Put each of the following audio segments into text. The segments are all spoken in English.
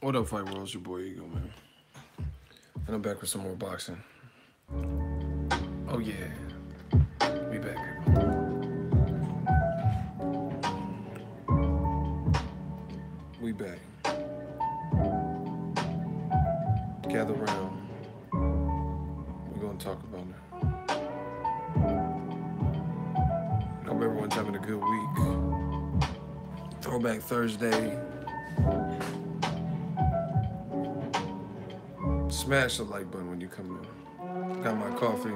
What up, Fight World? It's your boy Ego, man. And I'm back with some more boxing. Oh, yeah. We back, people. We back. Gather round. We're going to talk about it. Hope everyone's having a good week. Throwback Thursday. Smash the like button when you come in. Got my coffee.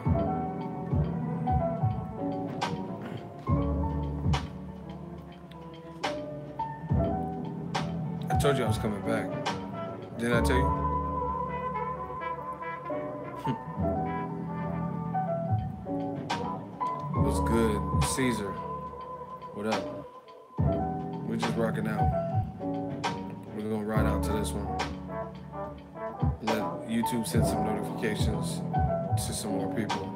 I told you I was coming back. Didn't I tell you? What's good? Caesar. What up? We're just rocking out. We're gonna ride out to this one. Let YouTube send some notifications to some more people.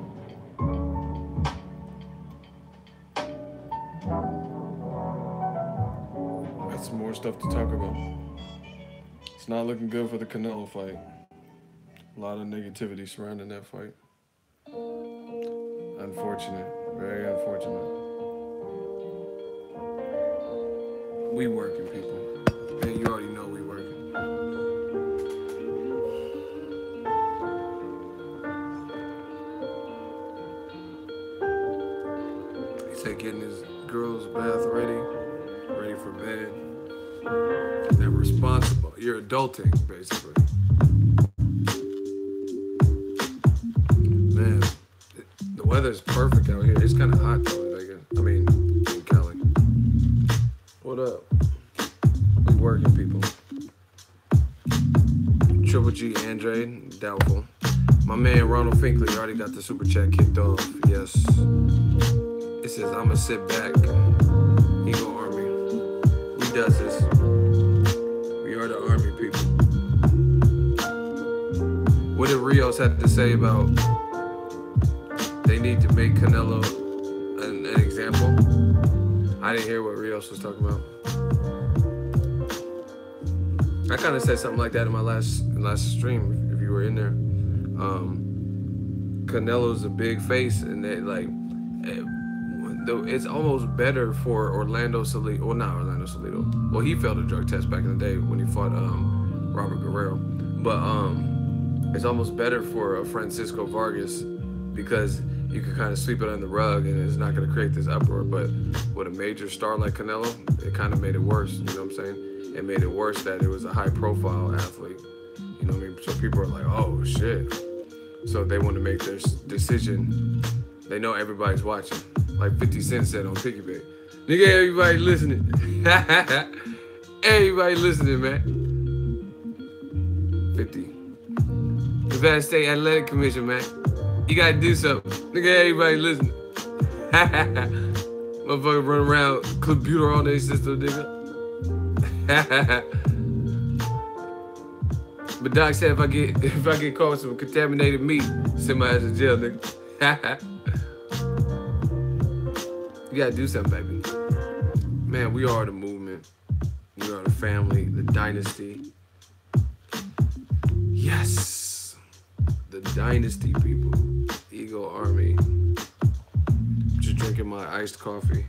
Got some more stuff to talk about. It's not looking good for the Canelo fight. A lot of negativity surrounding that fight. Unfortunate, very unfortunate. We working, people. Man, you already know we working. He said getting his girl's bath ready for bed. They're responsible. You're adulting, basically. Man, the weather's perfect out here. It's kind of hot though in Vegas. I mean, in Cali. What up? We working, people. Triple G, Andre, doubtful. My man Ronald Finkley already got the super chat kicked off. Yes. It says, I'ma sit back. Eagle Army. Who does this? We are the Army, people. What did Rios have to say about they need to make Canelo an example? I didn't hear what Rios was talking about. I kind of said something like that in my last stream, if you were in there. Canelo's a big face, and they it's almost better for Orlando Salido. Well, not Orlando Salido. Well, he failed a drug test back in the day when he fought Robert Guerrero. But it's almost better for Francisco Vargas because you can kind of sweep it on the rug and it's not going to create this uproar. But with a major star like Canelo, it kind of made it worse. You know what I'm saying? It made it worse that it was a high-profile athlete. You know what I mean? So people are like, oh, shit. So they want to make their decision. They know everybody's watching. Like 50 Cent said on Piggyback. Nigga, everybody listening. Everybody listening, man. 50. Nevada State Athletic Commission, man. You gotta do something. Nigga, everybody listening. Motherfucker run around, computer on their system, nigga. But Doc said if I get caught with some contaminated meat, send my ass to jail, nigga. You gotta do something, baby. Man, we are the movement. We are the family, the dynasty. Yes. The dynasty, people. Eagle Army. Just drinking my iced coffee.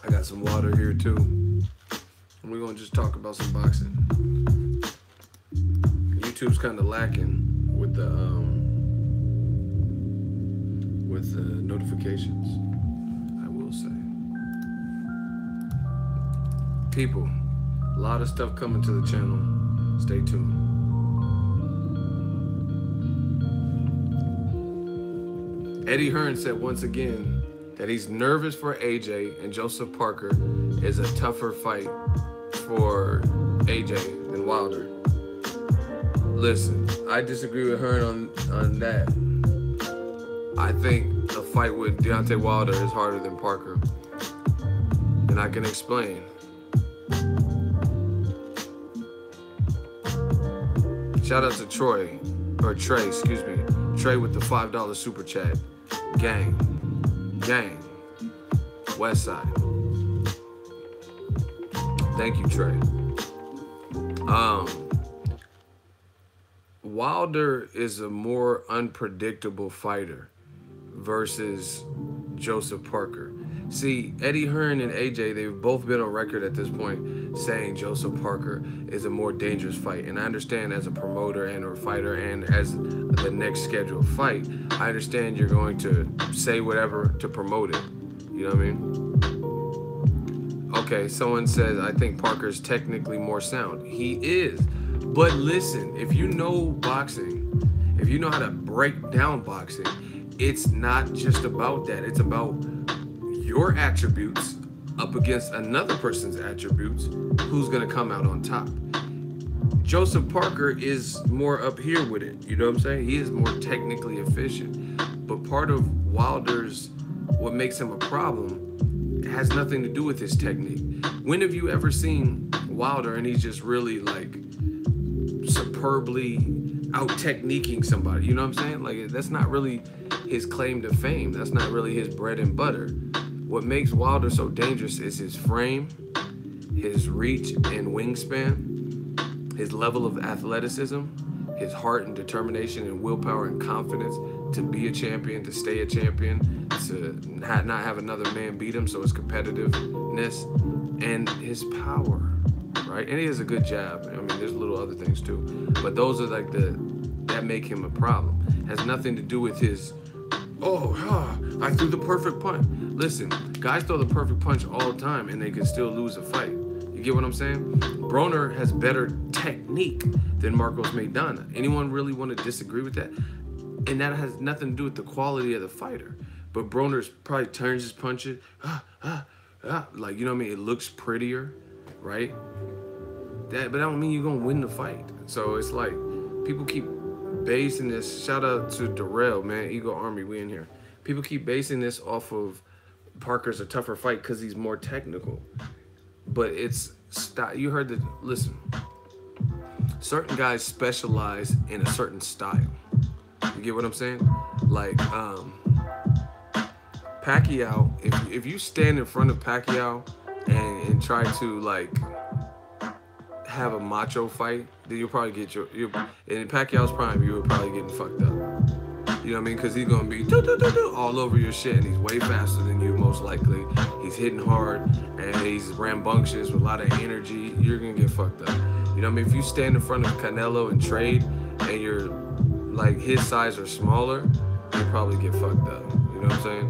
I got some water here too. And we're gonna just talk about some boxing. YouTube's kind of lacking with the notifications, I will say. People, a lot of stuff coming to the channel. Stay tuned. Eddie Hearn said once again that he's nervous for AJ and Joseph Parker is a tougher fight for AJ than Wilder. Listen, I disagree with Hearn on that. I think a fight with Deontay Wilder is harder than Parker. And I can explain. Shout out to Trey, excuse me. Trey with the $5 super chat. Gang. West Side. Thank you, Trey. Um, Wilder is a more unpredictable fighter versus Joseph Parker. See, Eddie Hearn and AJ, they've both been on record at this point saying Joseph Parker is a more dangerous fight. And I understand as a promoter and a fighter and as the next scheduled fight, I understand you're going to say whatever to promote it. You know what I mean? Okay, someone says, I think Parker's technically more sound. He is. But listen, if you know boxing, if you know how to break down boxing, it's not just about that. It's about your attributes up against another person's attributes, who's going to come out on top. Joseph Parker is more up here with it. You know what I'm saying? He is more technically efficient. But part of Wilder's, what makes him a problem, has nothing to do with his technique. When have you ever seen Wilder and he's just really like superbly out-techniquing somebody? You know what I'm saying? Like, that's not really his claim to fame. That's not really his bread and butter. What makes Wilder so dangerous is his frame, his reach and wingspan, his level of athleticism, his heart and determination and willpower and confidence to be a champion, to stay a champion, to not have another man beat him, so his competitiveness, and his power, right? And he has a good jab. I mean, there's little other things too. But those are like that make him a problem. Has nothing to do with his, I threw the perfect punch. Listen, guys throw the perfect punch all the time and they can still lose a fight. You get what I'm saying? Broner has better technique than Marcos Maidana. Anyone really want to disagree with that? And that has nothing to do with the quality of the fighter. But Broner probably turns his punches, like, you know what I mean? It looks prettier, right? But that don't mean you're going to win the fight. So it's like, people keep basing this, shout out to Darrell, man, Eagle Army, we in here. People keep basing this off of Parker's a tougher fight because he's more technical. But it's, you heard the, listen, certain guys specialize in a certain style. You get what I'm saying? Like, Pacquiao, if you stand in front of Pacquiao and try to, like, have a macho fight, then you'll probably get in Pacquiao's prime, you were probably getting fucked up. You know what I mean? Because he's going to be all over your shit, and he's way faster than you, most likely. He's hitting hard, and he's rambunctious with a lot of energy. You're going to get fucked up. You know what I mean? If you stand in front of Canelo and trade, and you're, like, his size or smaller, you'll probably get fucked up. You know what I'm saying?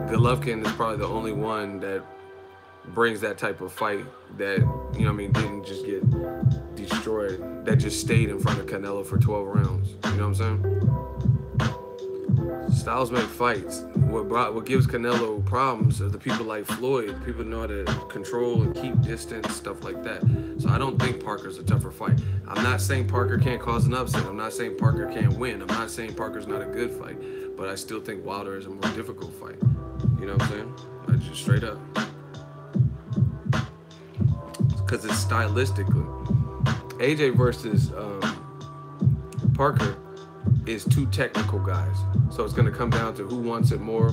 Golovkin is probably the only one that brings that type of fight that, you know what I mean, didn't just get destroyed, that just stayed in front of Canelo for 12 rounds. You know what I'm saying? Styles make fights. What gives Canelo problems are the people like Floyd. People know how to control and keep distance, stuff like that. So I don't think Parker's a tougher fight. I'm not saying Parker can't cause an upset. I'm not saying Parker can't win. I'm not saying Parker's not a good fight. But I still think Wilder is a more difficult fight. You know what I'm saying? Like, just straight up. Because it's stylistically. AJ versus Parker is two technical guys. So it's going to come down to who wants it more,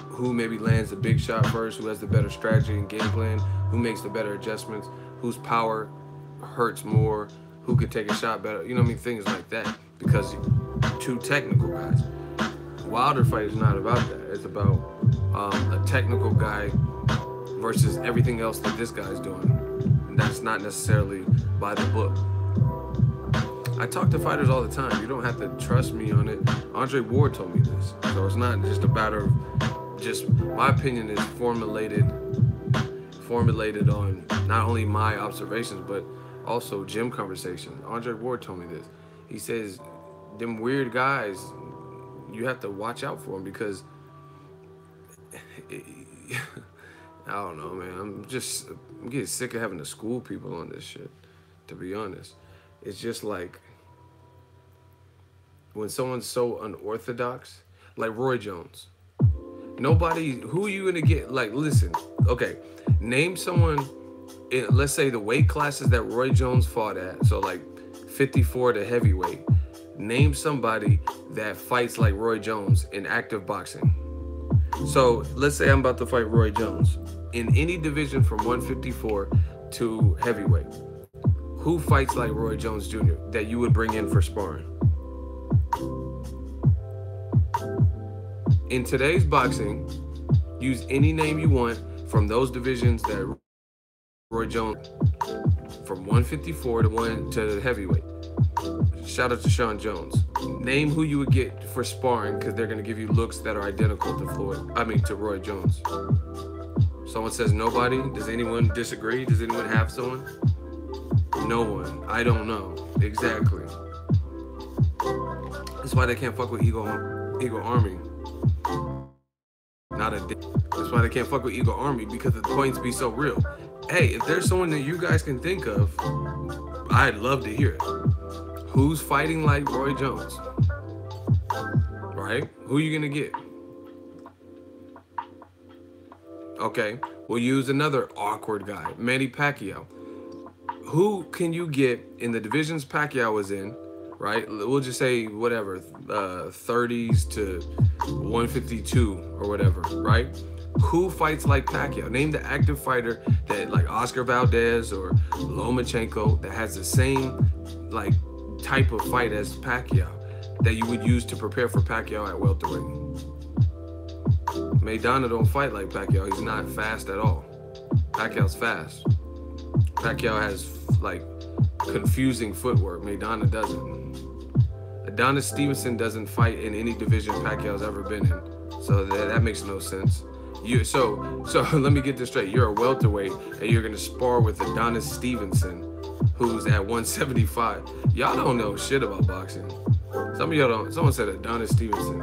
who maybe lands the big shot first, who has the better strategy and game plan, who makes the better adjustments, whose power hurts more, who could take a shot better. You know what I mean? Things like that. Because two technical guys. Wilder fight is not about that. It's about a technical guy versus everything else that this guy's doing. That's not necessarily by the book. I talk to fighters all the time. You don't have to trust me on it. Andre Ward told me this. So it's not just a matter of just, my opinion is formulated on not only my observations, but also gym conversations. Andre Ward told me this. He says, them weird guys, you have to watch out for them because I don't know, man. I'm getting sick of having to school people on this shit, to be honest. It's just like when someone's so unorthodox, like Roy Jones. Nobody, who are you gonna get? Like, listen, okay, name someone in, let's say, the weight classes that Roy Jones fought at, so like 54 to heavyweight. Name somebody that fights like Roy Jones in active boxing. So let's say I'm about to fight Roy Jones in any division from 154 to heavyweight. Who fights like Roy Jones Jr. that you would bring in for sparring? In today's boxing, use any name you want from those divisions that Roy Jones, from 154 to heavyweight. Shout out to Sean Jones. Name who you would get for sparring, because they're going to give you looks that are identical to Roy Jones. Someone says nobody. Does anyone disagree? Does anyone have someone? No one. I don't know. Exactly. That's why they can't fuck with Eagle Army. That's why they can't fuck with Eagle Army, because the points be so real. Hey, if there's someone that you guys can think of, I'd love to hear it. Who's fighting like Roy Jones? Right? Who are you gonna get? Okay, we'll use another awkward guy, Manny Pacquiao. Who can you get in the divisions Pacquiao was in, right? We'll just say whatever, 30s to 152 or whatever, right? Who fights like Pacquiao? Name the active fighter that, like Oscar Valdez or Lomachenko, that has the same like type of fight as Pacquiao that you would use to prepare for Pacquiao at welterweight. Maidana don't fight like Pacquiao. He's not fast at all. Pacquiao's fast. Pacquiao has like confusing footwork. Maidana doesn't. Adonis Stevenson doesn't fight in any division Pacquiao's ever been in, so that makes no sense. So let me get this straight. You're a welterweight and you're gonna spar with Adonis Stevenson, who's at 175. Y'all don't know shit about boxing. Some of y'all don't. Someone said Adonis Stevenson.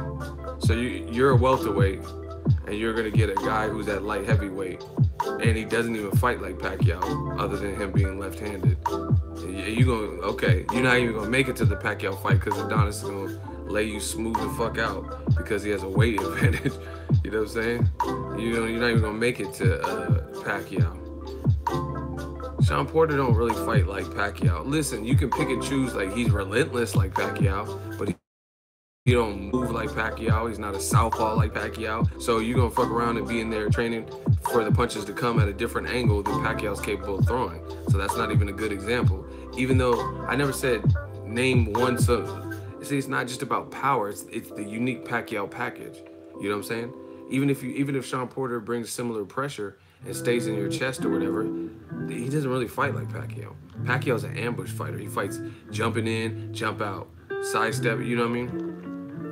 So you're a welterweight and you're gonna get a guy who's at light heavyweight, and he doesn't even fight like Pacquiao, other than him being left-handed. You're not even gonna make it to the Pacquiao fight, because Adonis is gonna lay you smooth the fuck out because he has a weight advantage. You know what I'm saying? You're not even gonna make it to Pacquiao. Sean Porter don't really fight like Pacquiao. Listen, you can pick and choose, like he's relentless like Pacquiao, but he don't move like Pacquiao. He's not a southpaw like Pacquiao. So you're gonna fuck around and be in there training for the punches to come at a different angle than Pacquiao's capable of throwing. So that's not even a good example. Even though I never said name one. So see, it's not just about power. It's the unique Pacquiao package. You know what I'm saying? Even if Sean Porter brings similar pressure and stays in your chest or whatever, he doesn't really fight like Pacquiao. Pacquiao's an ambush fighter. He fights jumping in, jump out, sidestep. You know what I mean?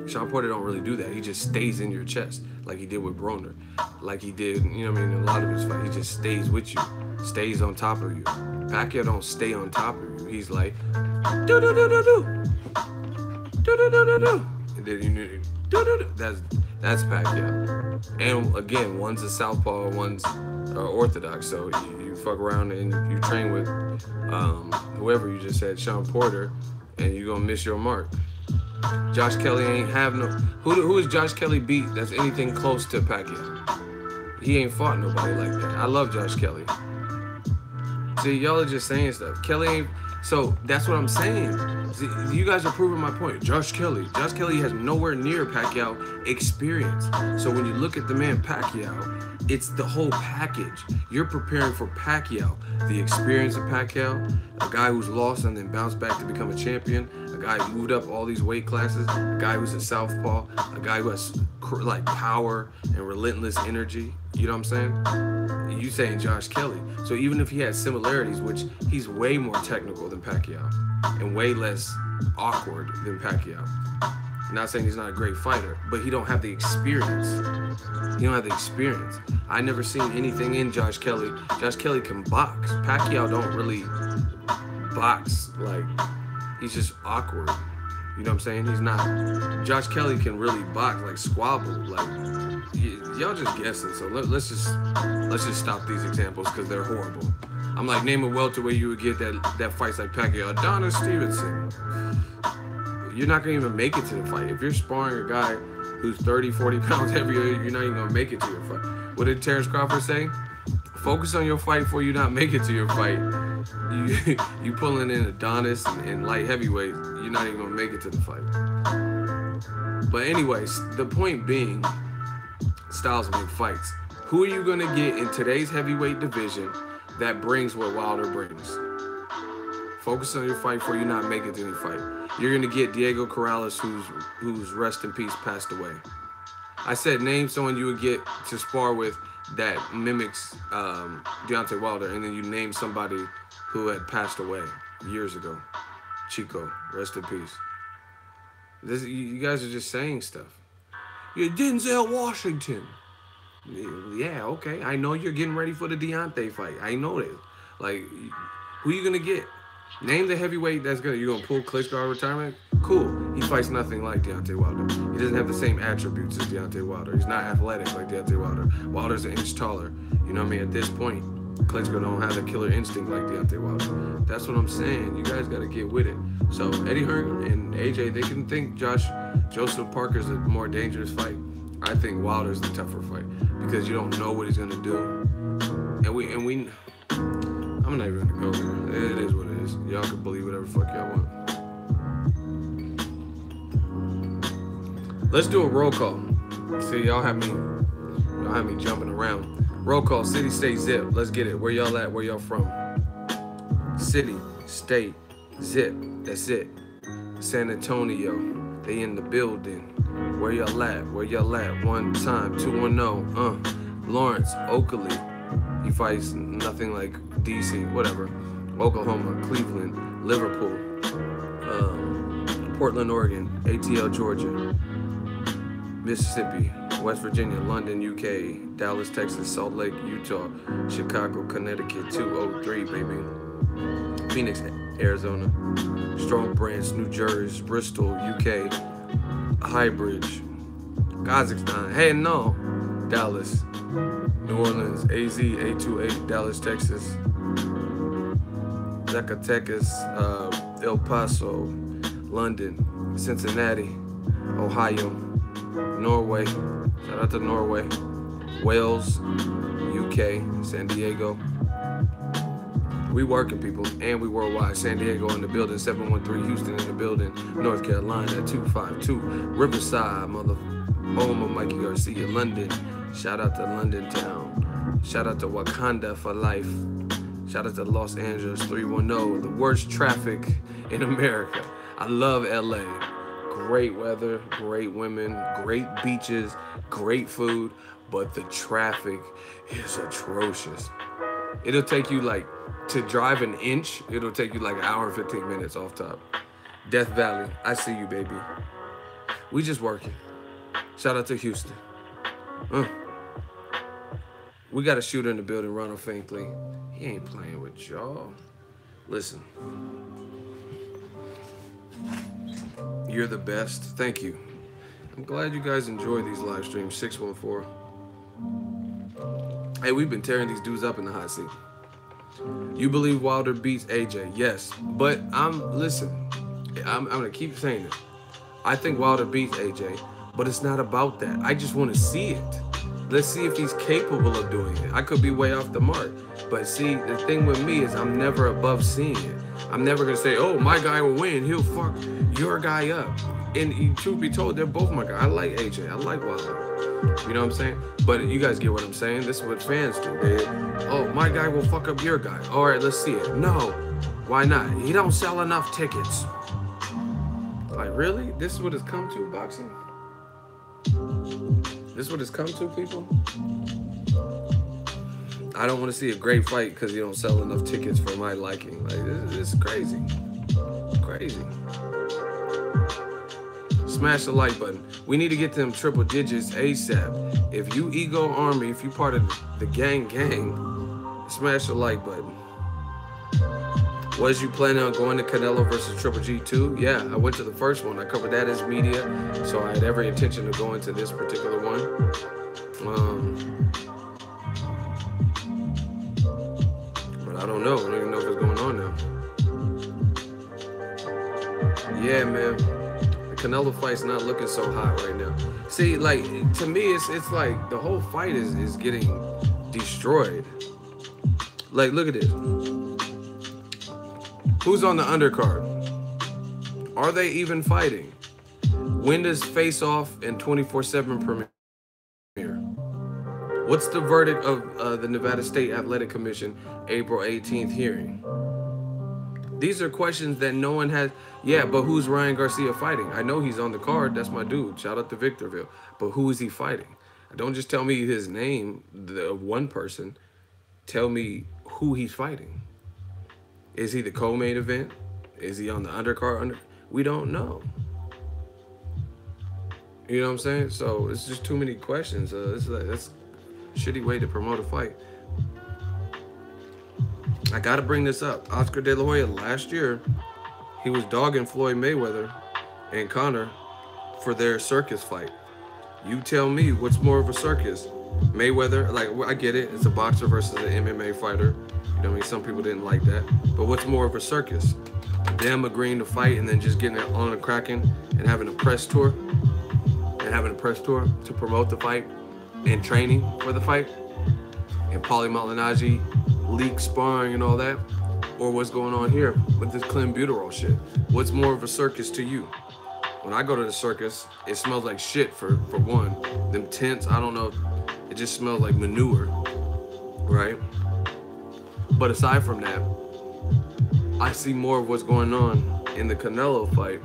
Sean Porter don't really do that. He just stays in your chest, like he did with Broner, like he did, you know what I mean, in a lot of his fights. He just stays with you, stays on top of you. Pacquiao don't stay on top of you. He's like, do do do do do, do do do do do, and then you do do do. That's Pacquiao. And again, one's a southpaw, one's orthodox. So you fuck around and you train with whoever you just said, Sean Porter, and you're gonna miss your mark. Josh Kelly ain't have no. Who is Josh Kelly beat that's anything close to Pacquiao? He ain't fought nobody like that. I love Josh Kelly. See, y'all are just saying stuff. Kelly ain't. So that's what I'm saying. See, you guys are proving my point. Josh Kelly has nowhere near Pacquiao experience. So when you look at the man Pacquiao, it's the whole package. You're preparing for Pacquiao, the experience of Pacquiao, a guy who's lost and then bounced back to become a champion, a guy who moved up all these weight classes, a guy who's a southpaw, a guy who has like power and relentless energy. You know what I'm saying? You saying Josh Kelly. So even if he has similarities, which he's way more technical than Pacquiao and way less awkward than Pacquiao. I'm not saying he's not a great fighter, but he don't have the experience. He don't have the experience. I never seen anything in Josh Kelly. Josh Kelly can box. Pacquiao don't really box. Like, he's just awkward. You know what I'm saying? He's not. Josh Kelly can really box, like squabble. Like, y'all just guessing. So let's just stop these examples because they're horrible. I'm like, name a welterweight you would get that fights like Pacquiao. Adonis Stevenson. You're not gonna even make it to the fight. If you're sparring a guy who's 30, 40 pounds heavier, you're not even gonna make it to your fight. What did Terrence Crawford say? Focus on your fight before you not make it to your fight. You pulling in Adonis and light heavyweight, you're not even gonna make it to the fight. But anyways, the point being, styles make fights. Who are you gonna get in today's heavyweight division that brings what Wilder brings? Focus on your fight before you not make it to any fight. You're gonna get Diego Corrales, who's rest in peace, passed away. I said name someone you would get to spar with that mimics Deontay Wilder, and then you name somebody who had passed away years ago. Chico, rest in peace. You guys are just saying stuff. You're Denzel Washington. Yeah, okay. I know you're getting ready for the Deontay fight. I know this. Like, who you gonna get? Name the heavyweight that's gonna pull Klitschko out of retirement. Cool. He fights nothing like Deontay Wilder. He doesn't have the same attributes as Deontay Wilder. He's not athletic like Deontay Wilder. Wilder's an inch taller. You know what I mean? At this point, Klitschko don't have the killer instinct like Deontay Wilder. That's what I'm saying. You guys got to get with it. So Eddie Hearn and AJ, they can think Joseph Parker's a more dangerous fight. I think Wilder's the tougher fight because you don't know what he's gonna do. And we. I'm not even gonna go there. It is what it is. Y'all can believe whatever the fuck y'all want. Let's do a roll call. See, y'all have me jumping around. Roll call, city, state, zip. Let's get it. Where y'all at? Where y'all from? City, state, zip. That's it. San Antonio. They in the building. Where y'all at? Where y'all at? One time, 210. Lawrence, Oakley. He fights nothing like DC, whatever. Oklahoma, Cleveland, Liverpool, Portland, Oregon, ATL, Georgia, Mississippi, West Virginia, London, UK, Dallas, Texas, Salt Lake, Utah, Chicago, Connecticut, 203, baby. Phoenix, Arizona, Strong Branch, New Jersey, Bristol, UK, Highbridge, Kazakhstan, hey no, Dallas, New Orleans, AZ, 828, Dallas, Texas, Zacatecas, El Paso, London, Cincinnati, Ohio, Norway, shout out to Norway, Wales, UK, San Diego. We working, people, and we worldwide. San Diego in the building, 713, Houston in the building, North Carolina, 252, Riverside, home of Mikey Garcia, London. Shout out to London town. Shout out to Wakanda for life. Shout out to Los Angeles, 310, the worst traffic in America. I love LA. Great weather, great women, great beaches, great food, but the traffic is atrocious. It'll take you to drive an inch, it'll take you like an hour and 15 minutes off top. Death Valley, I see you, baby. We just working. Shout out to Houston. We got a shooter in the building, Ronald Finkley. He ain't playing with y'all. Listen. You're the best. Thank you. I'm glad you guys enjoy these live streams. 614. Hey, we've been tearing these dudes up in the hot seat. You believe Wilder beats AJ? Yes. But I'm gonna keep saying it. I think Wilder beats AJ, but it's not about that. I just want to see it. Let's see if he's capable of doing it. I could be way off the mark. But see, the thing with me is I'm never above seeing it. I'm never going to say, oh, my guy will win. He'll fuck your guy up. And truth be told, they're both my guys. I like AJ. I like Wilder. You know what I'm saying? But you guys get what I'm saying? This is what fans do. Oh, my guy will fuck up your guy. All right, let's see it. No. Why not? He don't sell enough tickets. Like, really? This is what it's come to, boxing? This is what it's come to, people? I don't want to see a great fight because you don't sell enough tickets for my liking. Like, this is crazy. Crazy. Smash the like button. We need to get them triple digits ASAP. If you Ego Army, if you part of the gang, smash the like button. Was you planning on going to Canelo versus Triple G too? Yeah, I went to the first one. I covered that as media, so I had every intention of going to this particular one. But I don't know. I don't even know if it's going on now. Yeah, man. The Canelo fight's not looking so hot right now. See, like, to me, it's like the whole fight is getting destroyed. Like, look at this. Who's on the undercard? Are they even fighting? When does Face Off and 24/7 premiere? What's the verdict of the Nevada State Athletic Commission April 18th hearing? These are questions that no one has. Yeah, but who's Ryan Garcia fighting? I know he's on the card. That's my dude. Shout out to Victorville. But who is he fighting? Don't just tell me his name, the one person. Tell me who he's fighting. Is he the co-main event? Is he on the undercard? We don't know. You know what I'm saying? So it's just too many questions. That's a shitty way to promote a fight. I gotta bring this up. Oscar De La Hoya last year, he was dogging Floyd Mayweather and Conor for their circus fight. You tell me what's more of a circus. Mayweather, like, I get it, it's a boxer versus an MMA fighter. You know what I mean? Some people didn't like that. But what's more of a circus? Them agreeing to fight and then just getting it on and cracking and having a press tour to promote the fight and training for the fight, and Paulie Malignaggi leak sparring and all that, or what's going on here with this clenbuterol shit? What's more of a circus to you? When I go to the circus, it smells like shit for one. Them tents, I don't know, it just smells like manure, right? But aside from that, I see more of what's going on in the Canelo fight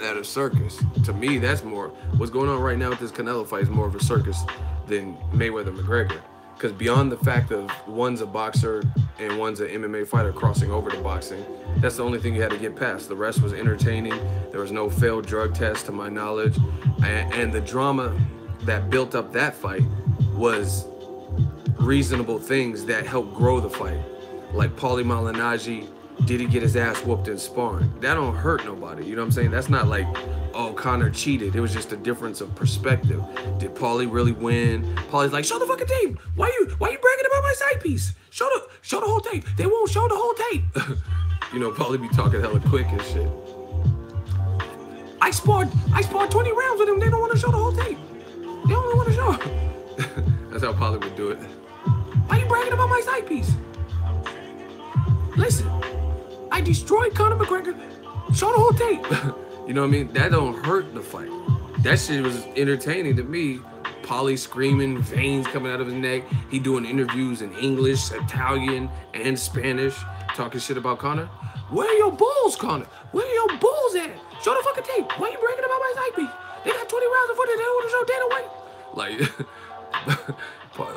at a circus. To me, that's more, what's going on right now with this Canelo fight is more of a circus than Mayweather-McGregor. Because beyond the fact of one's a boxer and one's an MMA fighter crossing over to boxing, that's the only thing you had to get past. The rest was entertaining. There was no failed drug test, to my knowledge. And the drama that built up that fight was reasonable things that helped grow the fight. Like Paulie Malignaggi, did he get his ass whooped in sparring? That don't hurt nobody, you know what I'm saying? That's not like, oh, Conor cheated. It was just a difference of perspective. Did Paulie really win? Paulie's like, show the fucking tape. Why you bragging about my side piece? Show the whole tape. They won't show the whole tape. You know, Paulie be talking hella quick and shit. I sparred 20 rounds with them. They don't want to show the whole tape. They only want to show. That's how Paulie would do it. Why you bragging about my side piece? Listen, I destroyed Conor McGregor. Show the whole tape. You know what I mean? That don't hurt the fight. That shit was entertaining to me. Paulie screaming, veins coming out of his neck. He doing interviews in English, Italian, and Spanish, talking shit about Conor. Where are your bulls, Conor? Where are your bulls at? Show the fucking tape. Why you bragging about my side piece? They got 20 rounds of footage. They don't want to show Dana White. Like,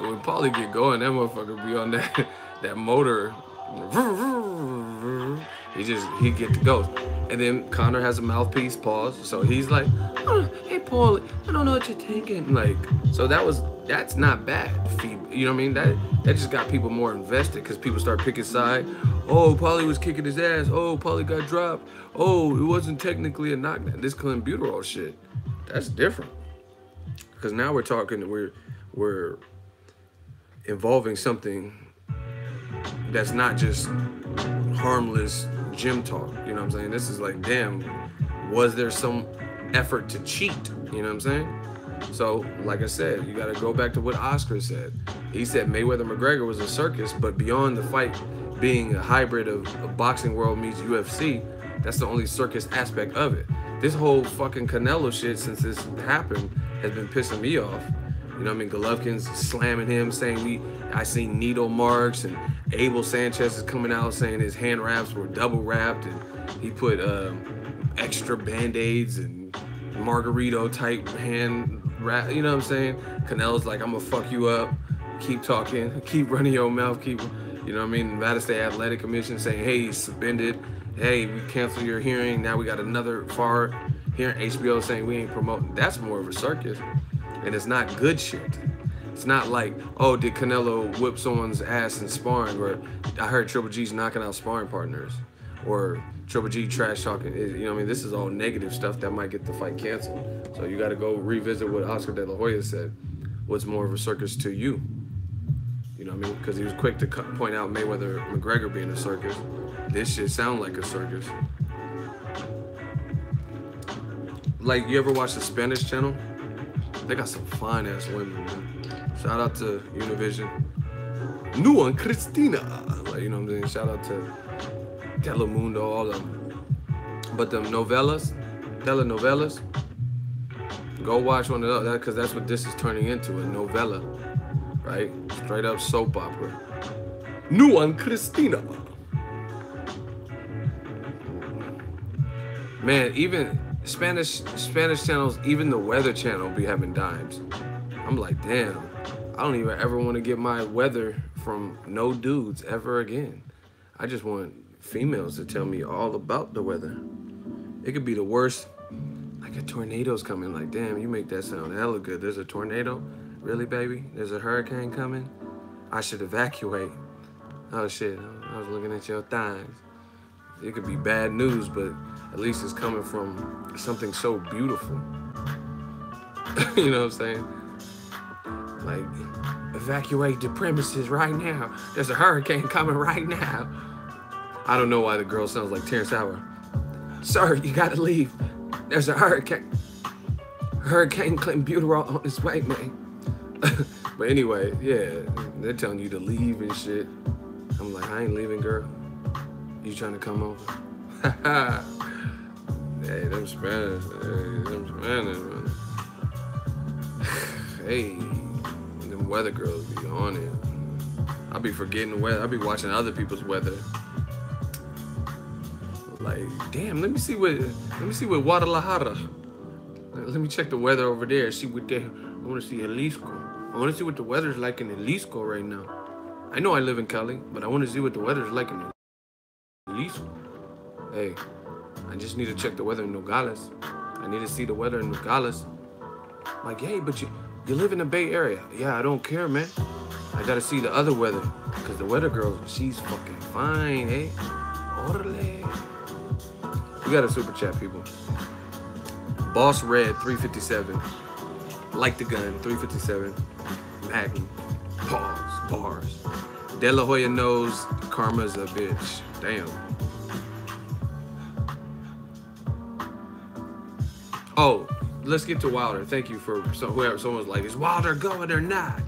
when Paulie get going, that motherfucker be on that motor. He get to go. And then Conor has a mouthpiece, pause. So he's like, oh, hey Paulie, I don't know what you're thinking. Like, so that's not bad. You know what I mean? That just got people more invested because people start picking side. Oh, Paulie was kicking his ass. Oh, Paulie got dropped. Oh, it wasn't technically a knockdown. This clenbuterol shit, that's different. Because now we're talking, we're involving something that's not just harmless gym talk, you know what I'm saying? This is like, damn, was there some effort to cheat? You know what I'm saying? So, like I said, you gotta go back to what Oscar said. He said Mayweather-McGregor was a circus, but beyond the fight being a hybrid of boxing world meets UFC, that's the only circus aspect of it. This whole fucking Canelo shit, since this happened, has been pissing me off. You know what I mean? Golovkin's slamming him, saying I seen needle marks, and Abel Sanchez is coming out saying his hand wraps were double wrapped, and he put extra band-aids and Margarito type hand wrap. You know what I'm saying? Canelo's like, I'm gonna fuck you up. Keep talking. Keep running your mouth. Keep, you know what I mean? Nevada State Athletic Commission saying, hey, he's suspended. Hey, we cancel your hearing. Now we got another FAR hearing. HBO saying we ain't promoting. That's more of a circus. And it's not good shit. It's not like, oh, did Canelo whip someone's ass in sparring? Or I heard Triple G's knocking out sparring partners. Or Triple G trash talking. You know what I mean? This is all negative stuff that might get the fight canceled. So you got to go revisit what Oscar De La Hoya said. What's more of a circus to you? You know what I mean? Because he was quick to point out Mayweather-McGregor being a circus. This shit sound like a circus. Like, you ever watch the Spanish channel? They got some fine ass women, man. Shout out to Univision. New and Cristina. Like, you know what I'm saying? Shout out to Telemundo, all of them. But them telenovelas, go watch one of those, because that's what this is turning into, a novella, right? Straight up soap opera. New and Cristina. Man, even Spanish channels, even the Weather Channel be having dimes. I'm like, damn, I don't even ever want to get my weather from no dudes ever again. I just want females to tell me all about the weather. It could be the worst, like a tornado's coming. Like, damn, you make that sound hella good. There's a tornado? Really, baby? There's a hurricane coming? I should evacuate. Oh shit, I was looking at your thighs. It could be bad news, but at least it's coming from something so beautiful. You know what I'm saying? Like, evacuate the premises right now. There's a hurricane coming right now. I don't know why the girl sounds like Terrence Howard. Sir, you gotta leave. There's a hurricane. Hurricane Clinton Buterol on his way, man. But anyway, yeah, they're telling you to leave and shit. I'm like, I ain't leaving, girl. You trying to come over? Hey, them Spanish, man. Hey, them weather girls be on it. I be forgetting the weather. I be watching other people's weather. Like, damn, let me see what Guadalajara. Let me check the weather over there. See what they. I want to see Jalisco. I want to see what the weather's like in Jalisco right now. I know I live in Cali, but I want to see what the weather's like in Jalisco. Hey, I just need to check the weather in Nogales. I need to see the weather in Nogales. Like, hey, but you live in the Bay Area. Yeah, I don't care, man. I gotta see the other weather, because the weather girl, she's fucking fine, eh? Orale. We got a super chat, people. Boss Red 357. Like the gun 357. Magnum. Pause. Bars. De La Hoya knows karma's a bitch. Damn. Oh, let's get to Wilder. Thank you for whoever. Someone's like, is Wilder going or not?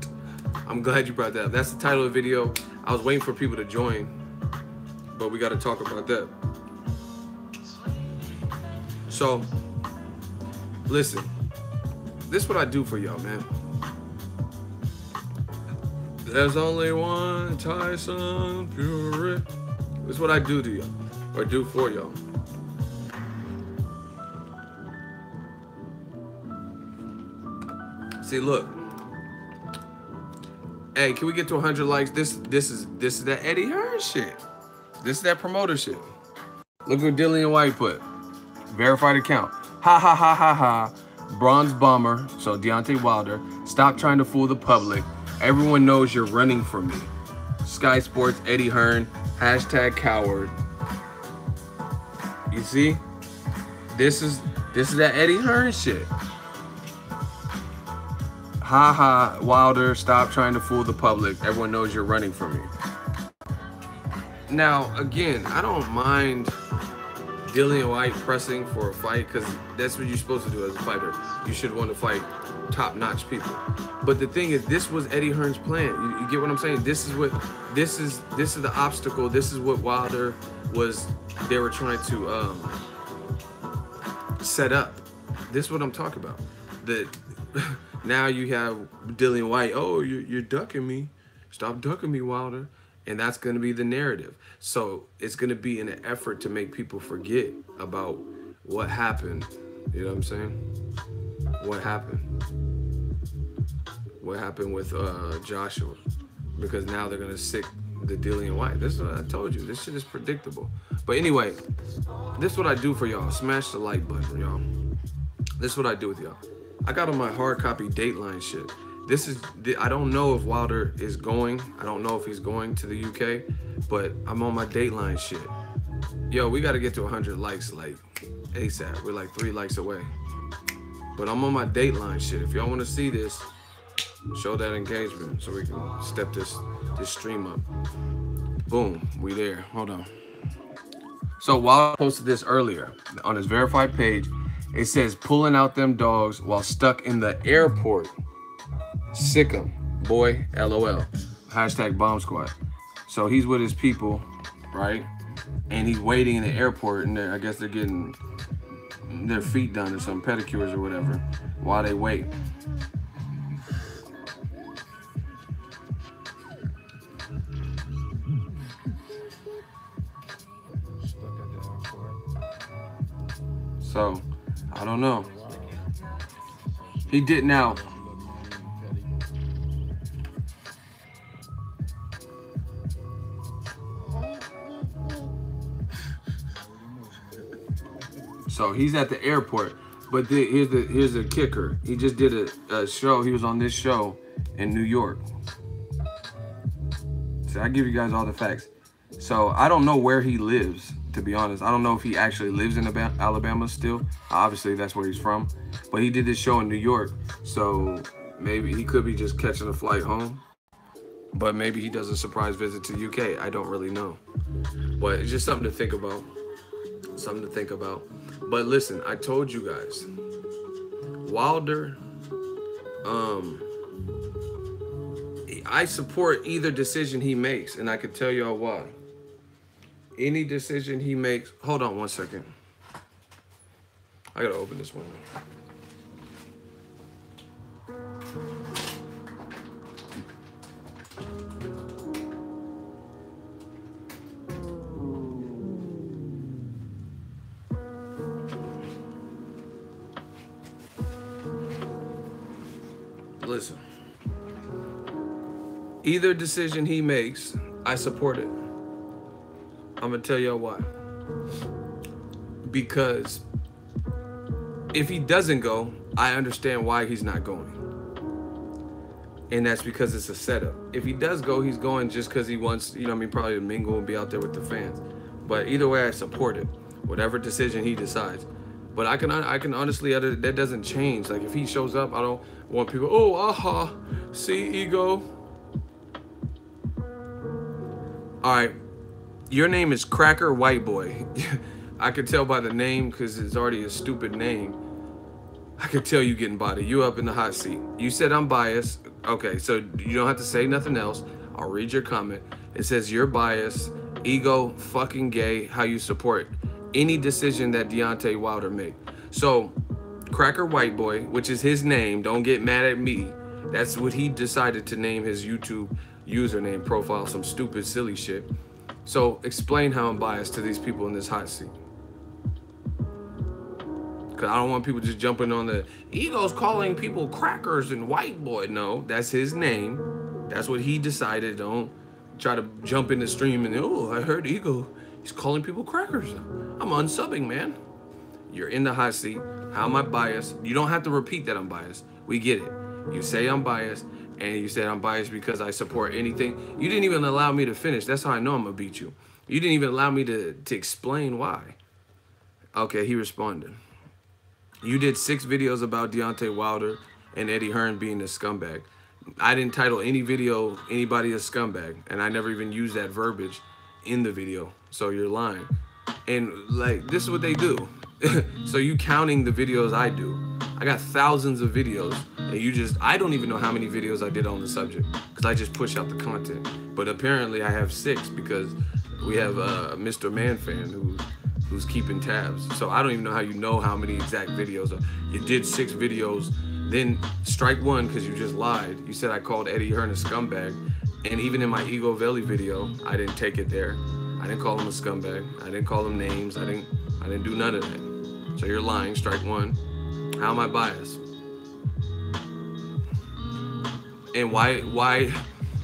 I'm glad you brought that up. That's the title of the video. I was waiting for people to join, but we got to talk about that. So, listen, this is what I do for y'all, man. There's only one Tyson Fury. This is what I do to y'all, or do for y'all. See, look. Hey, can we get to 100 likes? This is that Eddie Hearn shit. This is that promoter shit. Look what Dillian White put. Verified account. Ha ha ha ha ha. Bronze bomber. So Deontay Wilder. Stop trying to fool the public. Everyone knows you're running from me. Sky Sports Eddie Hearn. Hashtag coward. You see? This is that Eddie Hearn shit. Ha ha, Wilder, stop trying to fool the public. Everyone knows you're running from me. Now, again, I don't mind Dillian White pressing for a fight, because that's what you're supposed to do as a fighter. You should want to fight top-notch people. But the thing is, this was Eddie Hearn's plan. You get what I'm saying? This is the obstacle. This is what Wilder was. They were trying to set up. This is what I'm talking about. Now you have Dillian White. Oh, you're ducking me. Stop ducking me, Wilder. And that's going to be the narrative. So it's going to be in an effort to make people forget about what happened. You know what I'm saying? What happened? What happened with Joshua? Because now they're going to sick the Dillian White. This is what I told you. This shit is predictable. But anyway, this is what I do for y'all. Smash the like button, y'all. This is what I do with y'all. I got on my hard copy Dateline shit. I don't know if Wilder is going. I don't know if he's going to the UK, but I'm on my Dateline shit. Yo, we got to get to 100 likes like ASAP. We're like 3 likes away. But I'm on my Dateline shit. If y'all want to see this, show that engagement so we can step this stream up. Boom, we there. Hold on. So Wilder posted this earlier on his verified page. It says, pulling out them dogs while stuck in the airport. Sick 'em, boy, LOL. Hashtag bomb squad. So he's with his people, right? And he's waiting in the airport, and I guess they're getting their feet done or some pedicures or whatever while they wait. So, I don't know. He did now. So he's at the airport, but here's the kicker. He just did a show. He was on this show in New York. So I give you guys all the facts. So I don't know where he lives, to be honest. I don't know if he actually lives in Alabama still. Obviously, that's where he's from. But he did this show in New York, so maybe he could be just catching a flight home. But maybe he does a surprise visit to UK. I don't really know. But it's just something to think about. Something to think about. But listen, I told you guys, Wilder, I support either decision he makes, and I can tell y'all why. Any decision he makes, hold on one second. I gotta open this one. Listen, either decision he makes, I support it. I'm gonna tell y'all why. Because if he doesn't go, I understand why he's not going. And that's because it's a setup. If he does go, he's going just because he wants, you know what I mean, probably to mingle and be out there with the fans. But either way, I support it. Whatever decision he decides. But I can honestly, that doesn't change. Like if he shows up, I don't want people, oh, aha, see, ego. All right, your name is Cracker White Boy. I could tell by the name because it's already a stupid name. I could tell you getting body. You up in the hot seat. You said I'm biased. Okay, so you don't have to say nothing else. I'll read your comment. It says you're biased, ego, fucking gay, how you support any decision that Deontay Wilder made. So, Cracker White Boy, which is his name, don't get mad at me. That's what he decided to name his YouTube username profile, some stupid, silly shit. So, explain how I'm biased to these people in this hot seat. Because I don't want people just jumping on the, ego's calling people crackers and white boy. No, that's his name. That's what he decided. Don't try to jump in the stream and, oh, I heard ego. He's calling people crackers. I'm unsubbing, man. You're in the hot seat. How am I biased? You don't have to repeat that I'm biased. We get it. You say I'm biased, and you said I'm biased because I support anything. You didn't even allow me to finish. That's how I know I'm going to beat you. You didn't even allow me to explain why. Okay, he responded. You did 6 videos about Deontay Wilder and Eddie Hearn being a scumbag. I didn't title any video anybody a scumbag, and I never even used that verbiage in the video. So you're lying. And like, this is what they do. So you counting the videos I do. I got thousands of videos, and you just, I don't even know how many videos I did on the subject because I just push out the content. But apparently I have 6 because we have Mr. Man fan who's keeping tabs. So I don't even know how you know how many exact videos are. You did 6 videos, then strike 1 because you just lied. You said I called Eddie Hearn a scumbag. And even in my Ego Valley video, I didn't take it there. I didn't call him a scumbag. I didn't call him names. I didn't do none of that. So you're lying, strike 1. How am I biased? And why,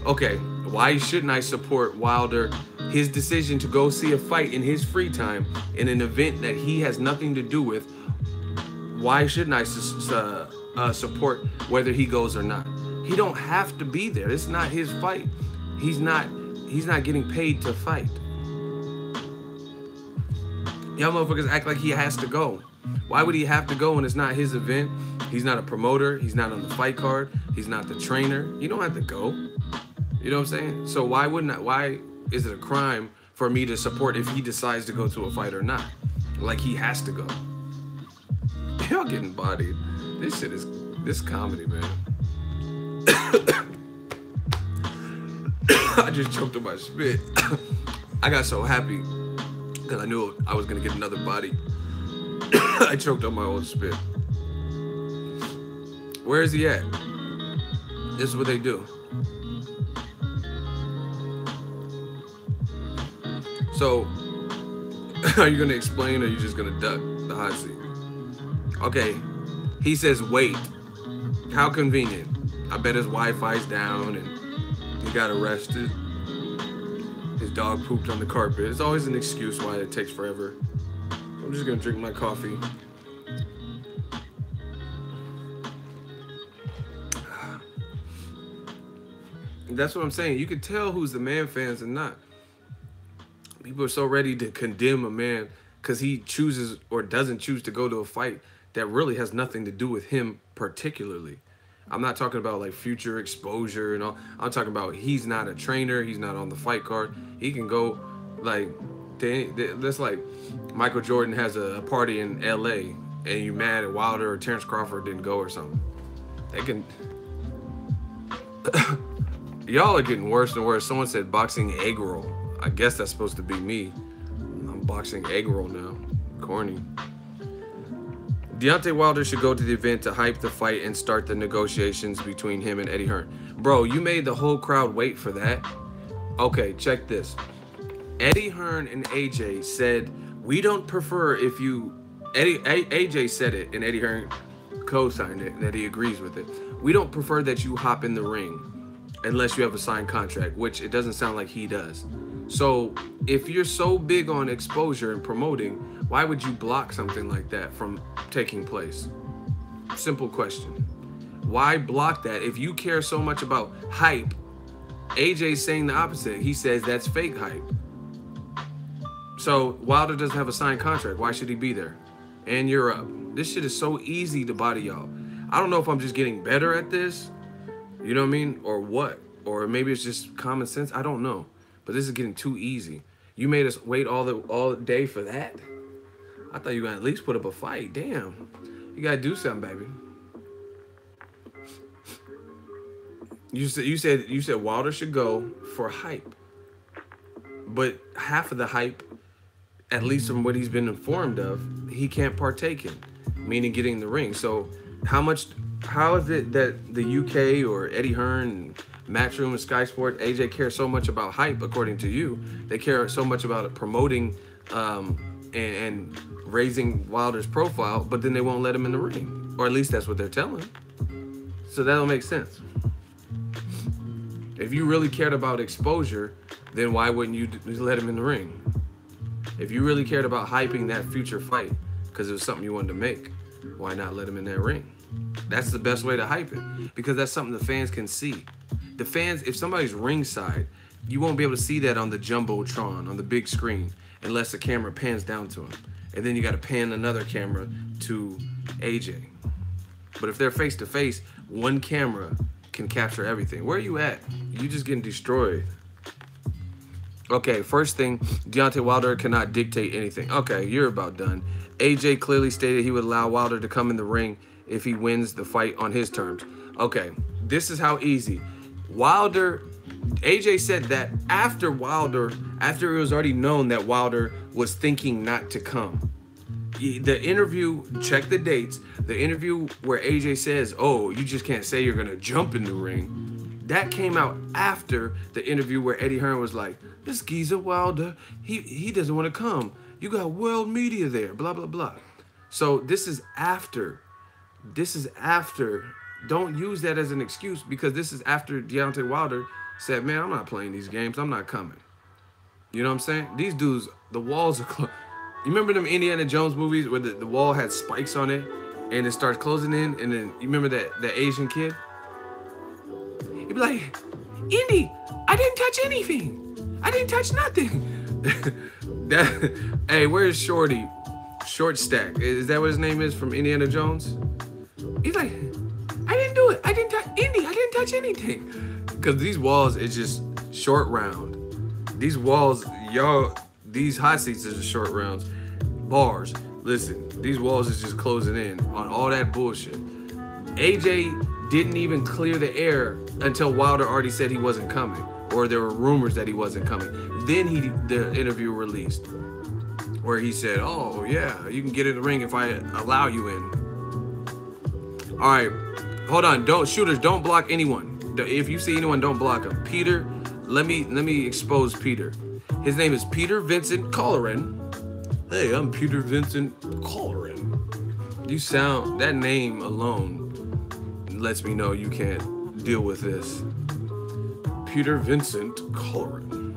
okay, why shouldn't I support Wilder, his decision to go see a fight in his free time in an event that he has nothing to do with? Why shouldn't I support whether he goes or not? He don't have to be there. It's not his fight. He's not getting paid to fight. Y'all motherfuckers act like he has to go. Why would he have to go when it's not his event? He's not a promoter. He's not on the fight card. He's not the trainer. You don't have to go. You know what I'm saying? So why is it a crime for me to support if he decides to go to a fight or not? Like he has to go. Y'all getting bodied. This shit is, this comedy, man. I just choked on my spit. I got so happy because I knew I was gonna get another body. I choked on my own spit. Where is he at? This is what they do. So, are you gonna explain or are you just gonna duck the hot seat? Okay, he says wait. How convenient. I bet his Wi-Fi's down and he got arrested. His dog pooped on the carpet. It's always an excuse why it takes forever. I'm just gonna drink my coffee. That's what I'm saying. You can tell who's the man fans and not. People are so ready to condemn a man because he chooses or doesn't choose to go to a fight that really has nothing to do with him particularly. I'm not talking about like future exposure and all. I'm talking about he's not a trainer. He's not on the fight card. He can go like, that's like Michael Jordan has a party in LA and you mad at Wilder or Terrence Crawford didn't go or something. They can... Y'all are getting worse and worse. Someone said boxing egg roll. I guess that's supposed to be me. I'm boxing egg roll now. Corny. Deontay Wilder should go to the event to hype the fight and start the negotiations between him and Eddie Hearn. Bro, you made the whole crowd wait for that? Okay, check this. Eddie Hearn and AJ said, we don't prefer if you... AJ said it and Eddie Hearn co-signed it and that he agrees with it. We don't prefer that you hop in the ring unless you have a signed contract, which it doesn't sound like he does. So if you're so big on exposure and promoting, why would you block something like that from taking place? Simple question. Why block that? If you care so much about hype, AJ's saying the opposite. He says that's fake hype. So Wilder doesn't have a signed contract. Why should he be there? And you're up. This shit is so easy to body y'all. I don't know if I'm just getting better at this. You know what I mean? Or what? Or maybe it's just common sense. I don't know. But this is getting too easy. You made us wait all day for that? I thought you were gonna at least put up a fight. Damn. You gotta do something, baby. You said Wilder should go for hype. But half of the hype, at least from what he's been informed of, he can't partake in, meaning getting in the ring. So how is it that the UK or Eddie Hearn, Matchroom and Sky Sport, AJ care so much about hype, according to you? They care so much about it promoting and raising Wilder's profile, but then they won't let him in the ring. Or at least that's what they're telling. So that don't make sense. If you really cared about exposure, then why wouldn't you let him in the ring? If you really cared about hyping that future fight because it was something you wanted to make, why not let him in that ring? That's the best way to hype it, because that's something the fans can see. The fans, if somebody's ringside, you won't be able to see that on the Jumbotron, on the big screen, unless the camera pans down to him. And then you got to pan another camera to AJ. But if they're face to face, one camera can capture everything. Where are you at? You just getting destroyed. Okay, first thing, Deontay Wilder cannot dictate anything. Okay, you're about done. AJ clearly stated he would allow Wilder to come in the ring if he wins the fight on his terms. Okay, this is how easy. AJ said that after it was already known that Wilder was thinking not to come. The interview, check the dates, the interview where AJ says, oh, you just can't say you're gonna jump in the ring, that came out after the interview where Eddie Hearn was like, this geezer Wilder, he doesn't want to come. You got world media there, blah, blah, blah. So this is after. This is after. Don't use that as an excuse, because this is after Deontay Wilder said, man, I'm not playing these games. I'm not coming. You know what I'm saying? These dudes, the walls are closed. You remember them Indiana Jones movies where the wall had spikes on it and it starts closing in, and then you remember that Asian kid? He'd be like, Indy, I didn't touch anything. I didn't touch nothing. Hey, where's Shorty? Short Stack. Is that what his name is from Indiana Jones? He's like, I didn't do it. I didn't touch Indy. I didn't touch anything. Because these walls is just short round. These walls, y'all, these hot seats are just short rounds. Bars. Listen, these walls is just closing in on all that bullshit. AJ didn't even clear the air until Wilder already said he wasn't coming, or there were rumors that he wasn't coming. Then the interview released where he said, oh yeah, you can get in the ring if I allow you in. All right, hold on. Shooters, don't block anyone. If you see anyone, don't block them. Peter, let me expose Peter. His name is Peter Vincent Colleran. Hey, I'm Peter Vincent Colleran. You sound, that name alone lets me know you can't deal with this. Peter Vincent Colleran.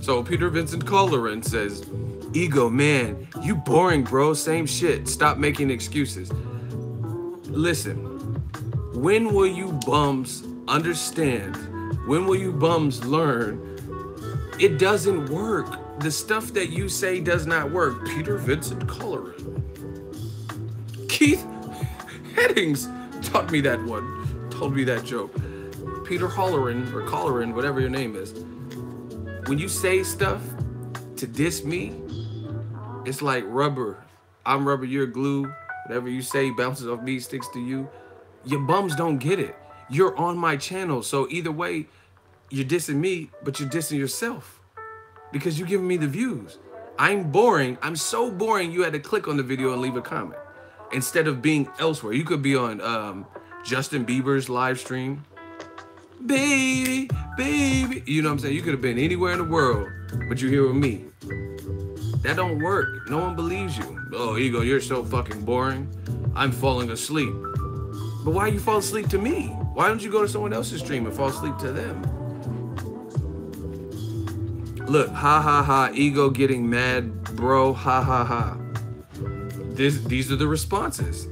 So Peter Vincent Colleran says, Ego, man, you boring, bro. Same shit. Stop making excuses. Listen, when will you bums understand? When will you bums learn? It doesn't work. The stuff that you say does not work. Peter Vincent Colleran. Keith Headings taught me that one. Told me that joke. Peter Holleran or Colleran, whatever your name is. When you say stuff to diss me, it's like rubber. I'm rubber, you're glue. Whatever you say bounces off me, sticks to you. Your bums don't get it. You're on my channel. So either way, you're dissing me, but you're dissing yourself because you're giving me the views. I'm boring. I'm so boring, you had to click on the video and leave a comment. Instead of being elsewhere. You could be on Justin Bieber's live stream. Baby, baby. You know what I'm saying? You could have been anywhere in the world, but you're here with me. That don't work. No one believes you. Oh, Ego, you're so fucking boring. I'm falling asleep. But why you fall asleep to me? Why don't you go to someone else's stream and fall asleep to them? Look, ha ha ha, Ego getting mad, bro, ha ha ha. These are the responses.